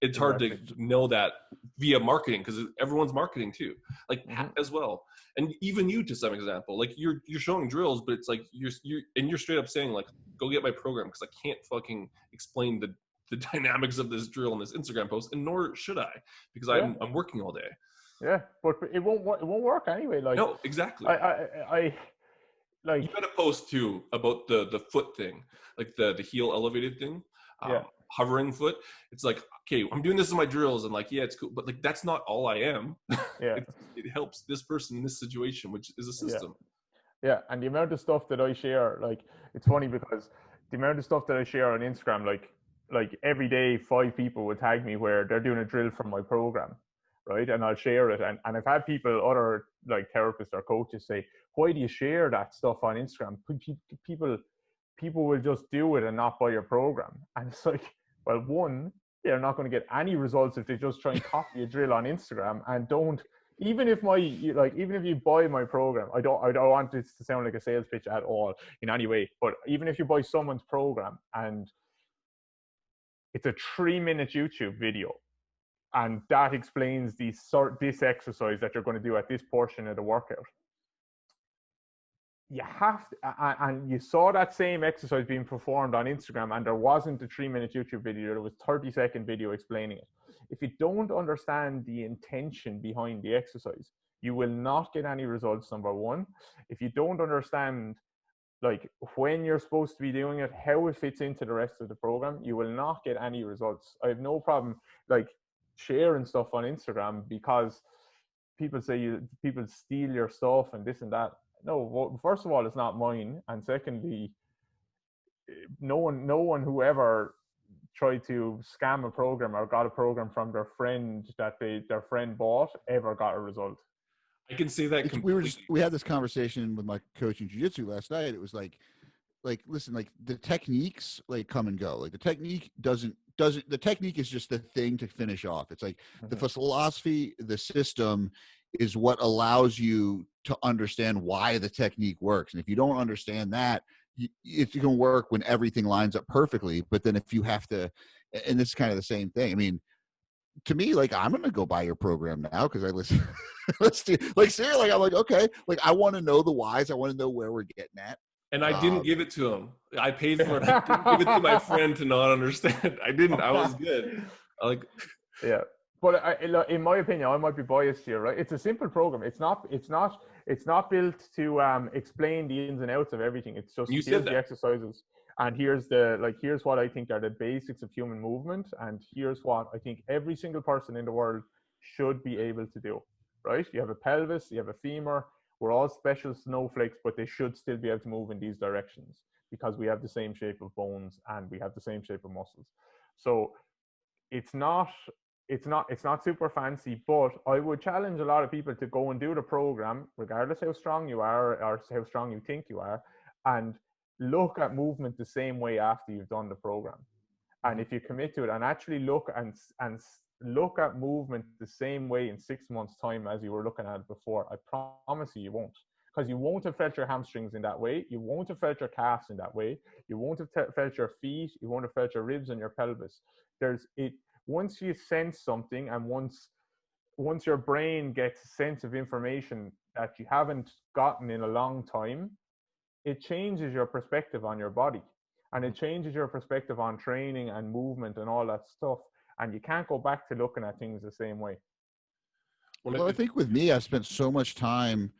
It's hard to know that via marketing, because everyone's marketing too, like Pat as well, and even you to some example. Like, you're showing drills, but it's like you're straight up saying, like, go get my program, because I can't fucking explain the dynamics of this drill in this Instagram post, and nor should I, because I'm working all day. Yeah, but it won't work anyway. Like, no, exactly. I like, you got a post too about the foot thing, like the heel elevated thing, hovering foot. It's like, okay, I'm doing this in my drills, and like, yeah, it's cool, but like, that's not all I am. It helps this person in this situation, which is a system. Yeah, and the amount of stuff that I share, like, it's funny because the amount of stuff that I share on Instagram, like every day 5 people would tag me where they're doing a drill from my program, right? And I'll share it. And I've had other like therapists or coaches say, why do you share that stuff on Instagram? People will just do it and not buy your program. And it's like, well, one, they're not going to get any results if they just try and copy a drill on Instagram and don't. Even if you buy my program, I don't want this to sound like a sales pitch at all in any way, but even if you buy someone's program and it's a 3-minute YouTube video, and that explains this exercise that you're going to do at this portion of the workout. You have to, and you saw that same exercise being performed on Instagram, and there wasn't a 3-minute YouTube video. There was 30-second video explaining it. If you don't understand the intention behind the exercise, you will not get any results. Number one, if you don't understand, like, when you're supposed to be doing it, how it fits into the rest of the program, you will not get any results. I have no problem like sharing stuff on Instagram because people say people steal your stuff and this and that. No, well, first of all, it's not mine, and secondly, no one who ever tried to scam a program or got a program from their friend that their friend bought ever got a result. I can see that completely. We had this conversation with my coach in jiu-jitsu last night. It was like listen, like the techniques like come and go. Like the technique doesn't the technique is just the thing to finish off. It's like the philosophy, the system is what allows you to understand why the technique works. And if you don't understand that, it's going to work when everything lines up perfectly. But then if you have to, and this is kind of the same thing. I mean, to me, like, I'm going to go buy your program now because I listen. Like, seriously, like, I'm like, okay, like, I want to know the whys. I want to know where we're getting at. And I didn't give it to him. I paid for it. I didn't give it to my friend to not understand. I didn't. I was good. Yeah. But in my opinion, I might be biased here, right? It's a simple program. It's not built to explain the ins and outs of everything. It's just here's the exercises, and here's what I think are the basics of human movement, and here's what I think every single person in the world should be able to do. Right? You have a pelvis, you have a femur. We're all special snowflakes, but they should still be able to move in these directions because we have the same shape of bones and we have the same shape of muscles. So it's not super fancy, but I would challenge a lot of people to go and do the program, regardless how strong you are or how strong you think you are, and look at movement the same way after you've done the program. And if you commit to it and actually look at movement the same way in 6 months' time as you were looking at it before, I promise you won't. Because you won't have felt your hamstrings in that way. You won't have felt your calves in that way. You won't have felt your feet. You won't have felt your ribs and your pelvis. Once you sense something, and once your brain gets a sense of information that you haven't gotten in a long time, it changes your perspective on your body. And it changes your perspective on training and movement and all that stuff. And you can't go back to looking at things the same way. Well, I think with me, I've spent so much time,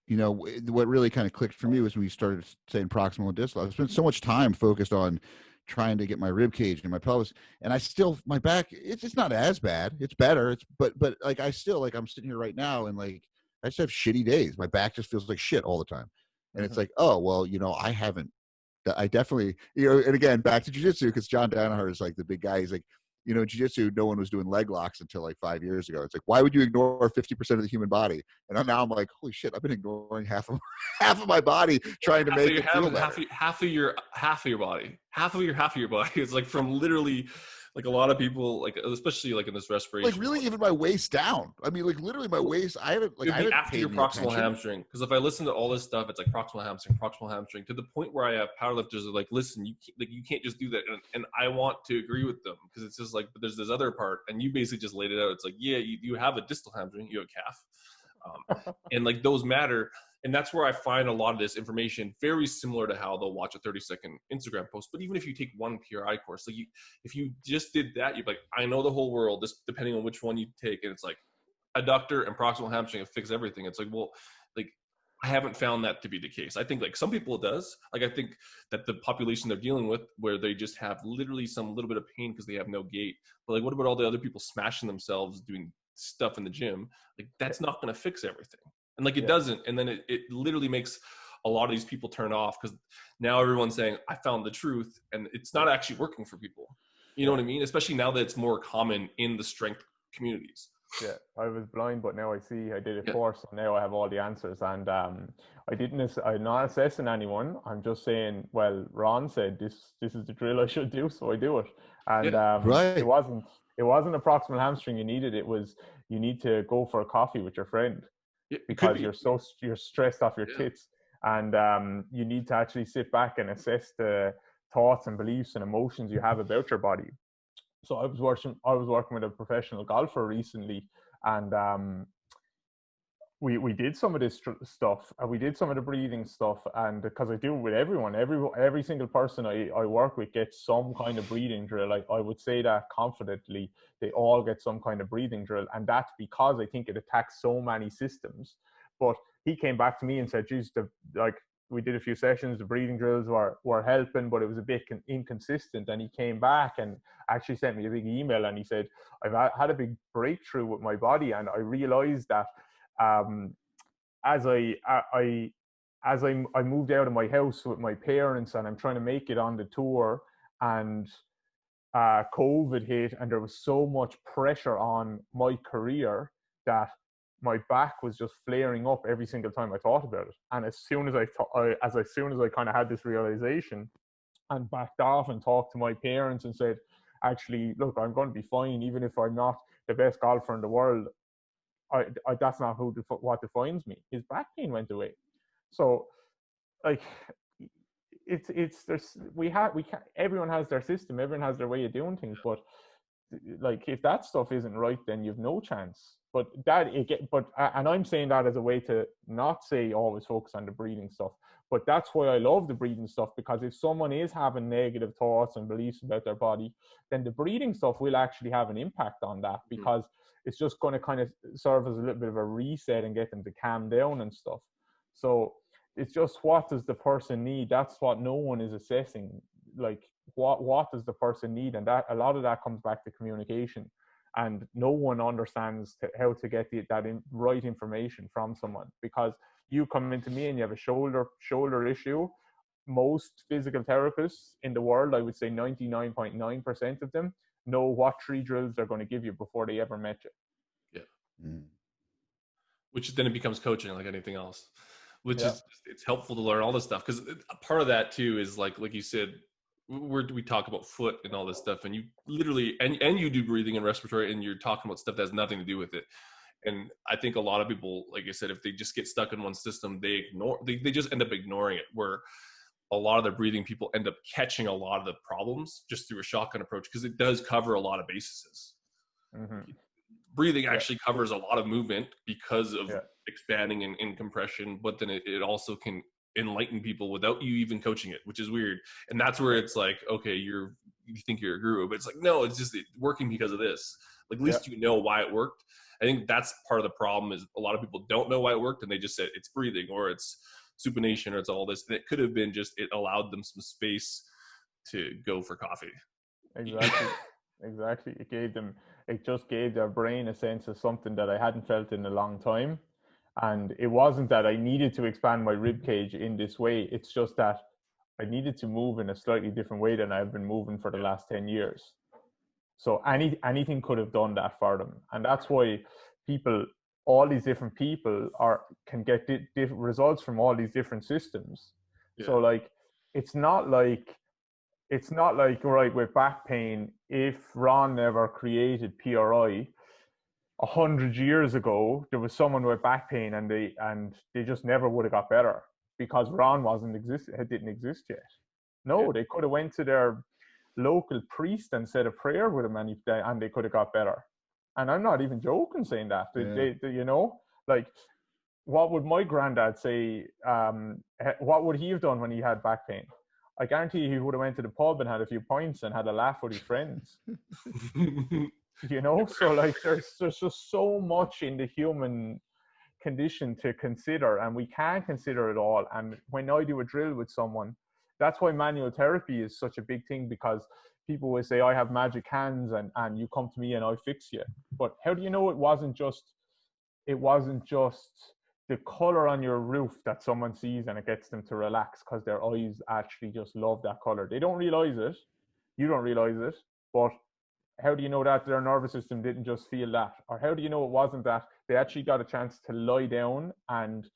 you know, what really kind of clicked for me was when we started saying proximal and distal. I've spent so much time focused on trying to get my rib cage and my pelvis, and I still, my back, it's not as bad. It's better. But like, I still, like, I'm sitting here right now and like, I just have shitty days. My back just feels like shit all the time. And it's like, oh, well, you know, I definitely, you know, and again, back to jiu-jitsu, because John Danaher is like the big guy. He's like, you know, in jiu-jitsu, no one was doing leg locks until like 5 years ago. It's like, why would you ignore 50% of the human body? And now I'm like, holy shit, I've been ignoring half of my body trying to make it feel better. Half of your body. Half of your body. It's like from literally, like a lot of people, like especially like in this respiration. Like really, even my waist down. I mean, like literally my waist. I haven't after your proximal hamstring. Because if I listen to all this stuff, it's like proximal hamstring, to the point where I have powerlifters that are like, listen, you can't just do that. And I want to agree with them because it's just like, but there's this other part, and you basically just laid it out. It's like, yeah, you have a distal hamstring, you have a calf, and like those matter. And that's where I find a lot of this information very similar to how they'll watch a 30-second Instagram post. But even if you take one PRI course, like if you just did that, you'd be like, I know the whole world, this depending on which one you take. And it's like adductor and proximal hamstring have fixed everything. It's like, well, like I haven't found that to be the case. I think like some people it does. Like I think that the population they're dealing with, where they just have literally some little bit of pain because they have no gait. But like, what about all the other people smashing themselves doing stuff in the gym? Like that's not going to fix everything. And like it doesn't, and then it literally makes a lot of these people turn off because now everyone's saying, I found the truth, and it's not actually working for people. You know what I mean? Especially now that it's more common in the strength communities. Yeah, I was blind, but now I see. I did a course, and now I have all the answers. And I'm not assessing anyone. I'm just saying, well, Ron said this is the drill I should do, so I do it. And right. It wasn't a proximal hamstring you needed. It was, you need to go for a coffee with your friend. Because you're stressed off your tits, and you need to actually sit back and assess the thoughts and beliefs and emotions you have about your body. So I was working with a professional golfer recently, and we did some of this stuff. We did some of the breathing stuff, and because I do it with everyone, every single person I work with gets some kind of breathing drill. I would say that confidently, they all get some kind of breathing drill, and that's because I think it attacks so many systems. But he came back to me and said, geez, we did a few sessions, the breathing drills were helping, but it was a bit inconsistent. And he came back and actually sent me a big email, and he said, I've had a big breakthrough with my body, and I realized that as I moved out of my house with my parents, and I'm trying to make it on the tour, and COVID hit, and there was so much pressure on my career that my back was just flaring up every single time I thought about it. And as soon as I kind of had this realization and backed off and talked to my parents and said, actually, look, I'm going to be fine, even if I'm not the best golfer in the world. That's not what defines me. His back pain went away. So, like, everyone has their system, everyone has their way of doing things, but like, if that stuff isn't right, then you've no chance. And I'm saying that as a way to not say always focus on the breathing stuff, but that's why I love the breathing stuff, because if someone is having negative thoughts and beliefs about their body, then the breathing stuff will actually have an impact on that, because it's just going to kind of serve as a little bit of a reset and get them to calm down and stuff. So it's just, what does the person need? That's what no one is assessing. Like, what does the person need? And that, a lot of that comes back to communication, and no one understands how to get right information from someone. Because you come into me and you have a shoulder issue, most physical therapists in the world, I would say 99.9% of them, know what 3 drills they're going to give you before they ever met you. Yeah. Which then it becomes coaching like anything else, which is, it's helpful to learn all this stuff. Because part of that too is like you said, we talk about foot and all this stuff, and you literally, and you do breathing and respiratory, and you're talking about stuff that has nothing to do with it. And I think a lot of people, like I said, if they just get stuck in one system, they just end up ignoring it, where a lot of the breathing people end up catching a lot of the problems just through a shotgun approach, because it does cover a lot of bases. Breathing actually covers a lot of movement because of expanding and compression, but then it also can enlighten people without you even coaching it, which is weird. And that's where it's like, okay, you think you're a guru, but it's like, no, it's just working because of this. Like, at least you know why it worked. I think that's part of the problem, is a lot of people don't know why it worked, and they just said it's breathing, or it's supination, or it's all this. And it could have been just, it allowed them some space to go for coffee. Exactly. It just gave their brain a sense of something that I hadn't felt in a long time. And it wasn't that I needed to expand my rib cage in this way. It's just that I needed to move in a slightly different way than I've been moving for the last 10 years. So anything could have done that for them. And that's why all these different people can get different results from all these different systems. So like, it's not like, right, with back pain, if Ron never created PRI 100 years ago, there was someone with back pain and they just never would have got better, because Ron didn't exist yet. No, they could have went to their local priest and said a prayer with him, and they could have got better. And I'm not even joking saying that. They like, what would my granddad say? What would he have done when he had back pain? I guarantee he would have went to the pub and had a few pints and had a laugh with his friends. So like, there's just so much in the human condition to consider, and we can't consider it all. And when I do a drill with someone, that's why manual therapy is such a big thing, because people will say, I have magic hands and you come to me and I fix you. But how do you know it wasn't just the color on your roof that someone sees and it gets them to relax because their eyes actually just love that color? They don't realize it. You don't realize it. But how do you know that their nervous system didn't just feel that? Or how do you know it wasn't that they actually got a chance to lie down and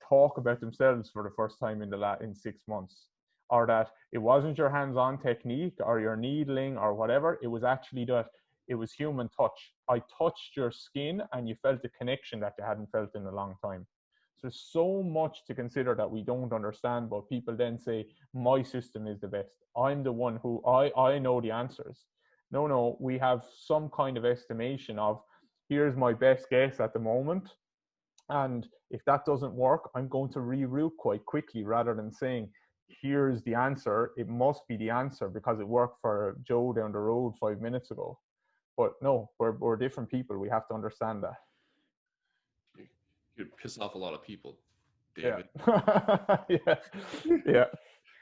talk about themselves for the first time in 6 months? Or that it wasn't your hands-on technique or your needling or whatever. It was actually that it was human touch. I touched your skin and you felt a connection that you hadn't felt in a long time. So there's so much to consider that we don't understand, but people then say, my system is the best. I'm the one who, I know the answers. No, we have some kind of estimation of, here's my best guess at the moment. And if that doesn't work, I'm going to reroute quite quickly, rather than saying, here's the answer. It must be the answer because it worked for Joe down the road 5 minutes ago. But no, we're different people. We have to understand that. You piss off a lot of people, David. Yeah.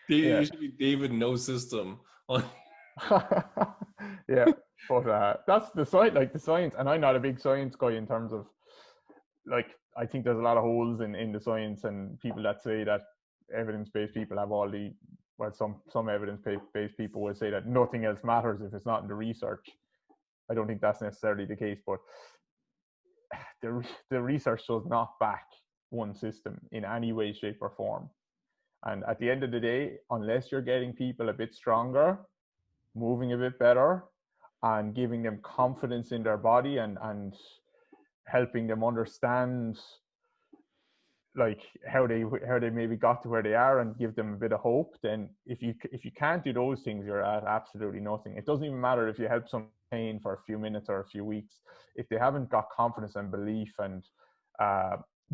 You should be David No System. Yeah, but that's the science. And I'm not a big science guy in terms of, like, I think there's a lot of holes in the science, and people that say that evidence-based people have all the, well, some evidence-based people will say that nothing else matters if it's not in the research. I don't think that's necessarily the case, but the research does not back one system in any way, shape, or form. And at the end of the day, unless you're getting people a bit stronger, moving a bit better, and giving them confidence in their body, and helping them understand like how they maybe got to where they are, and give them a bit of hope, then if you can't do those things, you're at absolutely nothing. It doesn't even matter if you help someone pain for a few minutes or a few weeks. If they haven't got confidence and belief and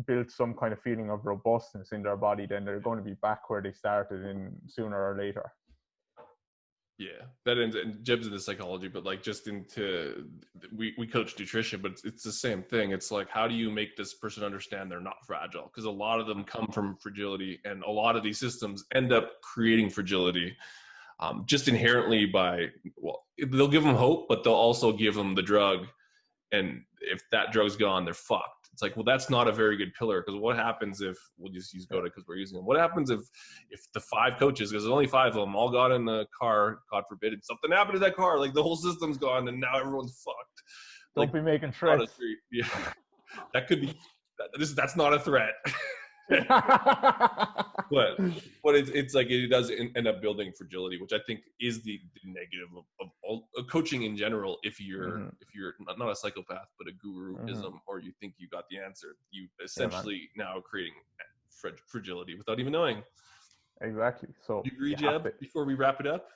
built some kind of feeling of robustness in their body, then they're going to be back where they started in sooner or later. Yeah, that ends, and Jeb's into psychology, but like just into, we coach nutrition, but it's the same thing. It's like, how do you make this person understand they're not fragile? Because a lot of them come from fragility, and a lot of these systems end up creating fragility just inherently by, well, they'll give them hope, but they'll also give them the drug. And if that drug's gone, they're fucked. It's like, well, that's not a very good pillar, because what happens if, we'll just use GOATA because we're using them. What happens if the 5 coaches, because there's only 5 of them, all got in the car, God forbid, and something happened to that car, like the whole system's gone and now everyone's fucked. Don't be making threats. Yeah, that could be, that's not a threat. but it's like, it does end up building fragility, which I think is the negative of all coaching in general. If you're not a psychopath but a guruism, or you think you got the answer, you essentially now creating fragility without even knowing. Exactly. So do you agree, Jeb, before we wrap it up?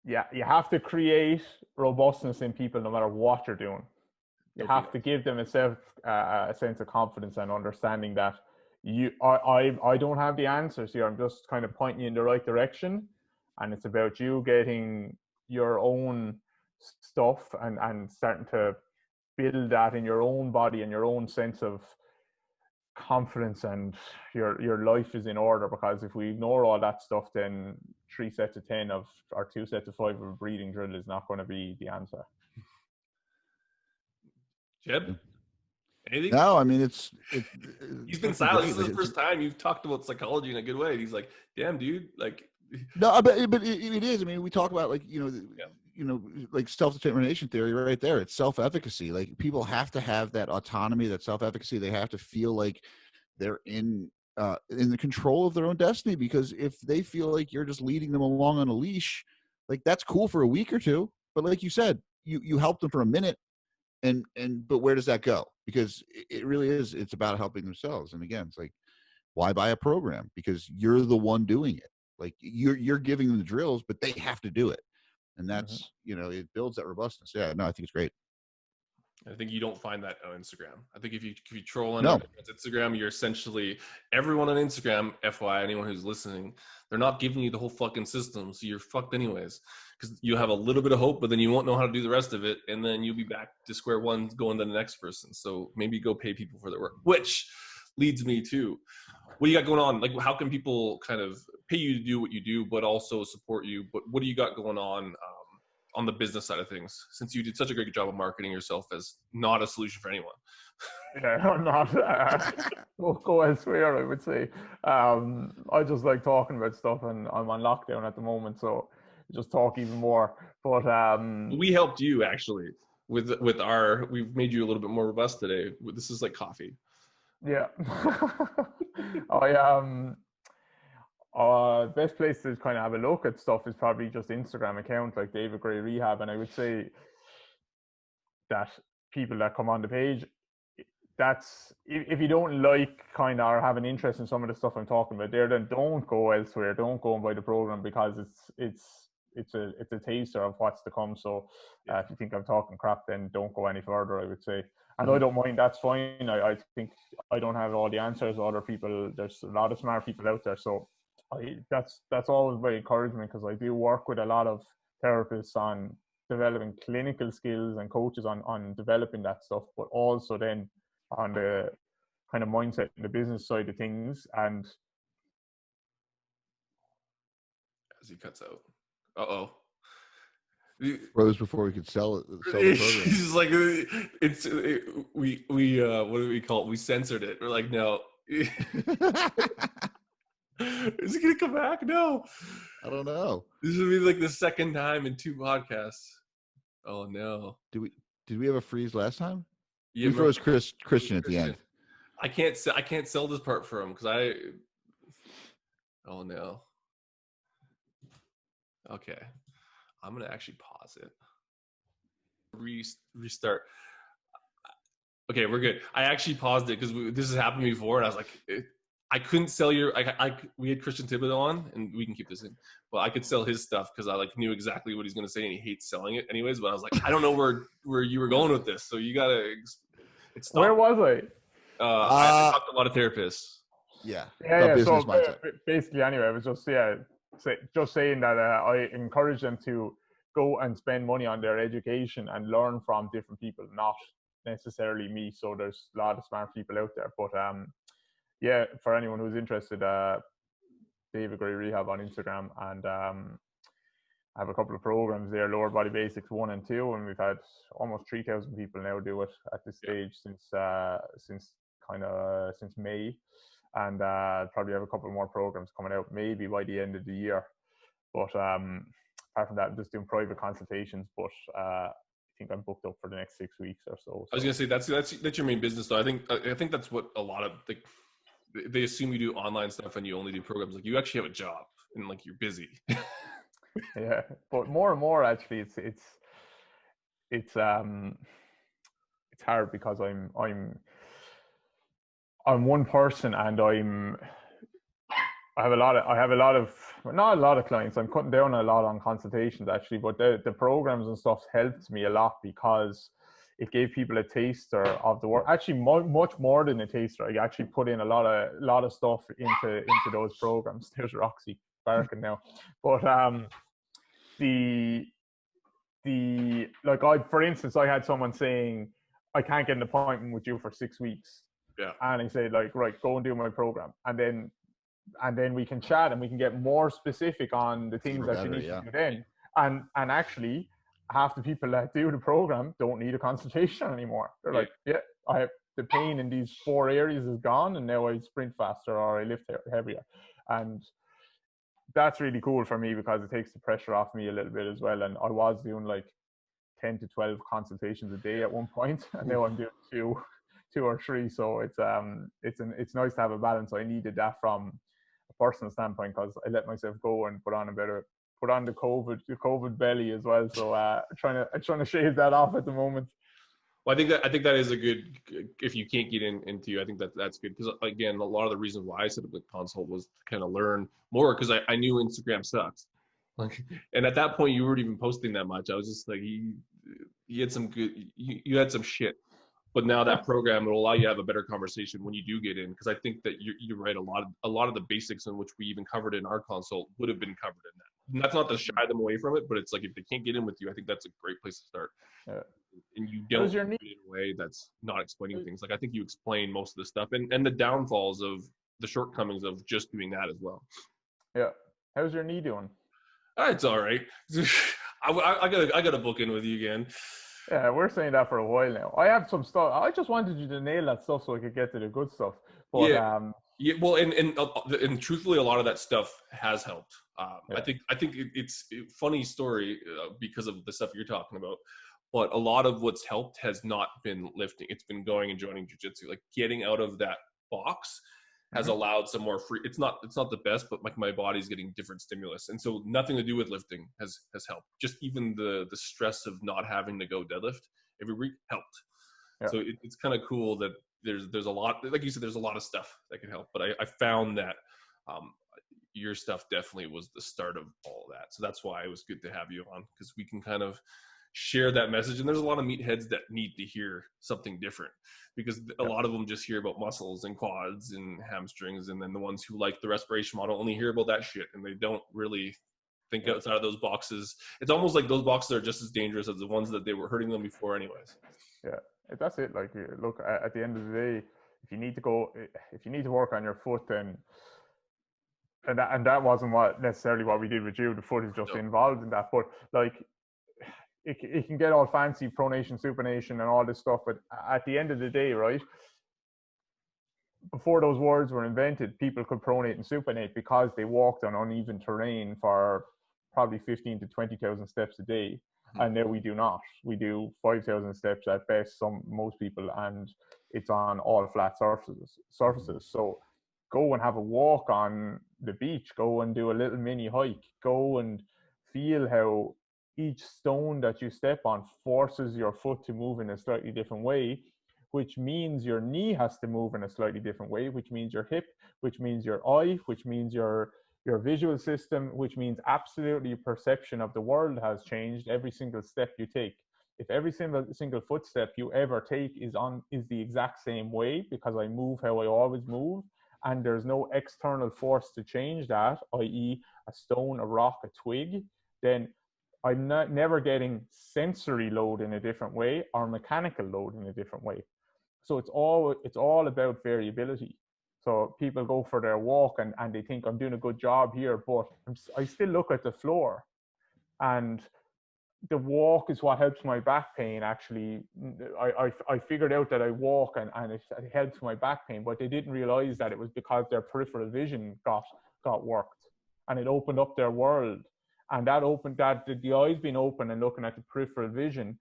Yeah, you have to create robustness in people no matter what you're doing. You have to give them a sense of confidence and understanding that I don't have the answers here. I'm just kind of pointing you in the right direction, and it's about you getting your own stuff and starting to build that in your own body and your own sense of confidence, and your life is in order. Because if we ignore all that stuff, then 3 sets of 10 or 2 sets of 5 of a breathing drill is not going to be the answer. Jeb? Anything? No, I mean, he's been silent. This is the first time you've talked about psychology in a good way. And he's like, damn, dude, like. No, but it is. I mean, we talk about like, like self-determination theory right there. It's self-efficacy. Like, people have to have that autonomy, that self-efficacy. They have to feel like they're in the control of their own destiny, because if they feel like you're just leading them along on a leash, like, that's cool for a week or two. But like you said, you help them for a minute. But where does that go? Because it really is, it's about helping themselves. And again, it's like, why buy a program? Because you're the one doing it. Like, you're giving them the drills, but they have to do it. And that's, it builds that robustness. Yeah, no, I think it's great. I think you don't find that on Instagram. I think if you troll on Instagram, you're essentially, everyone on Instagram, FYI, anyone who's listening, they're not giving you the whole fucking system. So you're fucked anyways, because you have a little bit of hope, but then you won't know how to do the rest of it. And then you'll be back to square one going to the next person. So maybe go pay people for their work, which leads me to, what do you got going on? Like, how can people kind of pay you to do what you do, but also support you? But what do you got going on the business side of things, since you did such a great job of marketing yourself as not a solution for anyone? Yeah, I'm not. We'll go elsewhere, I would say. I just like talking about stuff, and I'm on lockdown at the moment, so just talk even more. But we helped you actually with we've made you a little bit more robust today. This is like coffee. Yeah. Best place to kind of have a look at stuff is probably just Instagram account like David Gray Rehab. And I would say that people that come on the page, that's, if you don't like kind of or have an interest in some of the stuff I'm talking about there, then don't go elsewhere. Don't go and buy the program, because it's a taster of what's to come. So if you think I'm talking crap, then don't go any further, I would say. And I don't mind, that's fine. I think I don't have all the answers. Other people, there's a lot of smart people out there. So that's always my encouragement, because I do work with a lot of therapists on developing clinical skills and coaches on developing that stuff, but also then on the kind of mindset and the business side of things. And as he cuts out, Froze before we could sell the program. He's like, we what do we call it? We censored it. We're like, no. Is he gonna come back? No. I don't know. This will be like the second time in 2 podcasts. Oh no. Did we have a freeze last time? You We froze Christian at the end. I can't sell this part for him because oh no. Okay, I'm gonna actually pause it. Restart. Okay, we're good. I actually paused it because this has happened before, and I was like, I couldn't sell we had Christian Thibodeau on, and we can keep this in, but I could sell his stuff because I like knew exactly what he's gonna say, and he hates selling it anyways. But I was like, I don't know where you were going with this, so you gotta. Where was I? I talked to a lot of therapists. Yeah. Yeah. Business So mindset. basically, anyway, I was just saying that I encourage them to go and spend money on their education and learn from different people, not necessarily me. So there's a lot of smart people out there, but yeah, for anyone who's interested, David Gray Rehab on Instagram, and I have a couple of programs there, Lower Body Basics 1 and 2, and we've had almost 3,000 people now do it at this stage since May, and probably have a couple more programs coming out maybe by the end of the year. But apart from that, I'm just doing private consultations, but I think I'm booked up for the next 6 weeks or so. I was gonna say that's your main business, though. I think that's what a lot of they assume you do online stuff and you only do programs. Like you actually have a job and like you're busy. Yeah, but more and more actually, it's hard because I'm one person, and I have a lot of not a lot of clients. I'm cutting down a lot on consultations actually, but the programs and stuff helped me a lot because it gave people a taster of the work. Actually, much more than a taster. I actually put in a lot of stuff into those programs. There's Roxy barking now, but for instance, I had someone saying, I can't get an appointment with you for 6 weeks. Yeah. And I said, like, right, go and do my program. And then we can chat and we can get more specific on the things that you need to do then. And actually, half the people that do the program don't need a consultation anymore. They're like, yeah, I have the pain in these 4 areas is gone, and now I sprint faster or I lift heavier. And that's really cool for me because it takes the pressure off me a little bit as well. And I was doing like 10 to 12 consultations a day at one point, and now I'm doing two or three. So it's nice to have a balance. I needed that from a personal standpoint because I let myself go and put on the COVID belly as well. So trying to shave that off at the moment. Well, I think that is a good, if you can't get into, I think that's good. Because again, a lot of the reasons why I set up the consult was to kind of learn more, because I knew Instagram sucks. Like, and at that point you weren't even posting that much. I was just like, you had some good, you had some shit. But now that program will allow you to have a better conversation when you do get in, because I think that you're right. A lot of the basics in which we even covered in our consult would have been covered in that. And that's not to shy them away from it, but it's like if they can't get in with you, I think that's a great place to start. Yeah. And you don't do it in a way that's not explaining things. Like I think you explain most of the stuff and the downfalls of the shortcomings of just doing that as well. Yeah. How's your knee doing? It's all right. I got a book in with you again. Yeah, we're saying that for a while now. I have some stuff. I just wanted you to nail that stuff so I could get to the good stuff. But, yeah. Well, and truthfully, a lot of that stuff has helped. I think it's a funny story because of the stuff you're talking about. But a lot of what's helped has not been lifting. It's been going and joining jiu-jitsu. Like getting out of that box has allowed some more free. It's not the best, but like my body's getting different stimulus, and so nothing to do with lifting has helped. Just even the stress of not having to go deadlift every week helped. Yeah. So it's kind of cool that there's a lot, like you said, there's a lot of stuff that can help. But I found that your stuff definitely was the start of all that. So that's why it was good to have you on, because we can kind of share that message. And there's a lot of meatheads that need to hear something different, because a lot of them just hear about muscles and quads and hamstrings, and then the ones who like the respiration model only hear about that shit, and they don't really think outside of those boxes. It's almost like those boxes are just as dangerous as the ones that they were hurting them before anyways. Yeah, that's it. Like, look, at the end of the day, if you need to work on your foot, then and that wasn't necessarily what we did with you. The foot is just involved in that, but like it can get all fancy, pronation, supination, and all this stuff. But at the end of the day, right, before those words were invented, people could pronate and supinate because they walked on uneven terrain for probably 15 to 20,000 steps a day. And now we do not. We do 5,000 steps at best, most people, and it's on all flat surfaces. So go and have a walk on the beach, go and do a little mini hike, go and feel how each stone that you step on forces your foot to move in a slightly different way, which means your knee has to move in a slightly different way, which means your hip, which means your eye, which means your visual system, which means absolutely your perception of the world has changed every single step you take. If every single footstep you ever take is the exact same way, because I move how I always move, and there's no external force to change that, i.e. a stone, a rock, a twig, then I'm never getting sensory load in a different way or mechanical load in a different way. So it's all about variability. So people go for their walk and they think I'm doing a good job here, but I still look at the floor, and the walk is what helps my back pain. Actually, I figured out that I walk and it helps my back pain, but they didn't realize that it was because their peripheral vision got worked, and it opened up their world. And the eyes being open and looking at the peripheral vision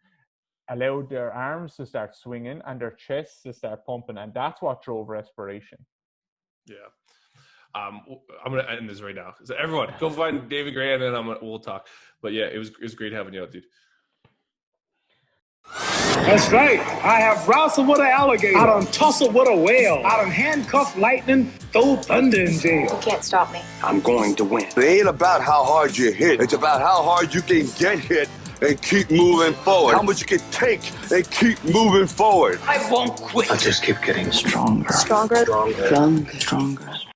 allowed their arms to start swinging and their chests to start pumping, and that's what drove respiration. Yeah. I'm going to end this right now. So everyone, go find David Gray, and then we'll talk. But yeah, it was great having you out, dude. That's right. I have wrestled with an alligator. I done tussled with a whale. I done handcuffed lightning, throw thunder in jail. You can't stop me. I'm going to win. It ain't about how hard you hit. It's about how hard you can get hit and keep moving forward. How much you can take and keep moving forward. I just keep getting stronger. Stronger. Stronger.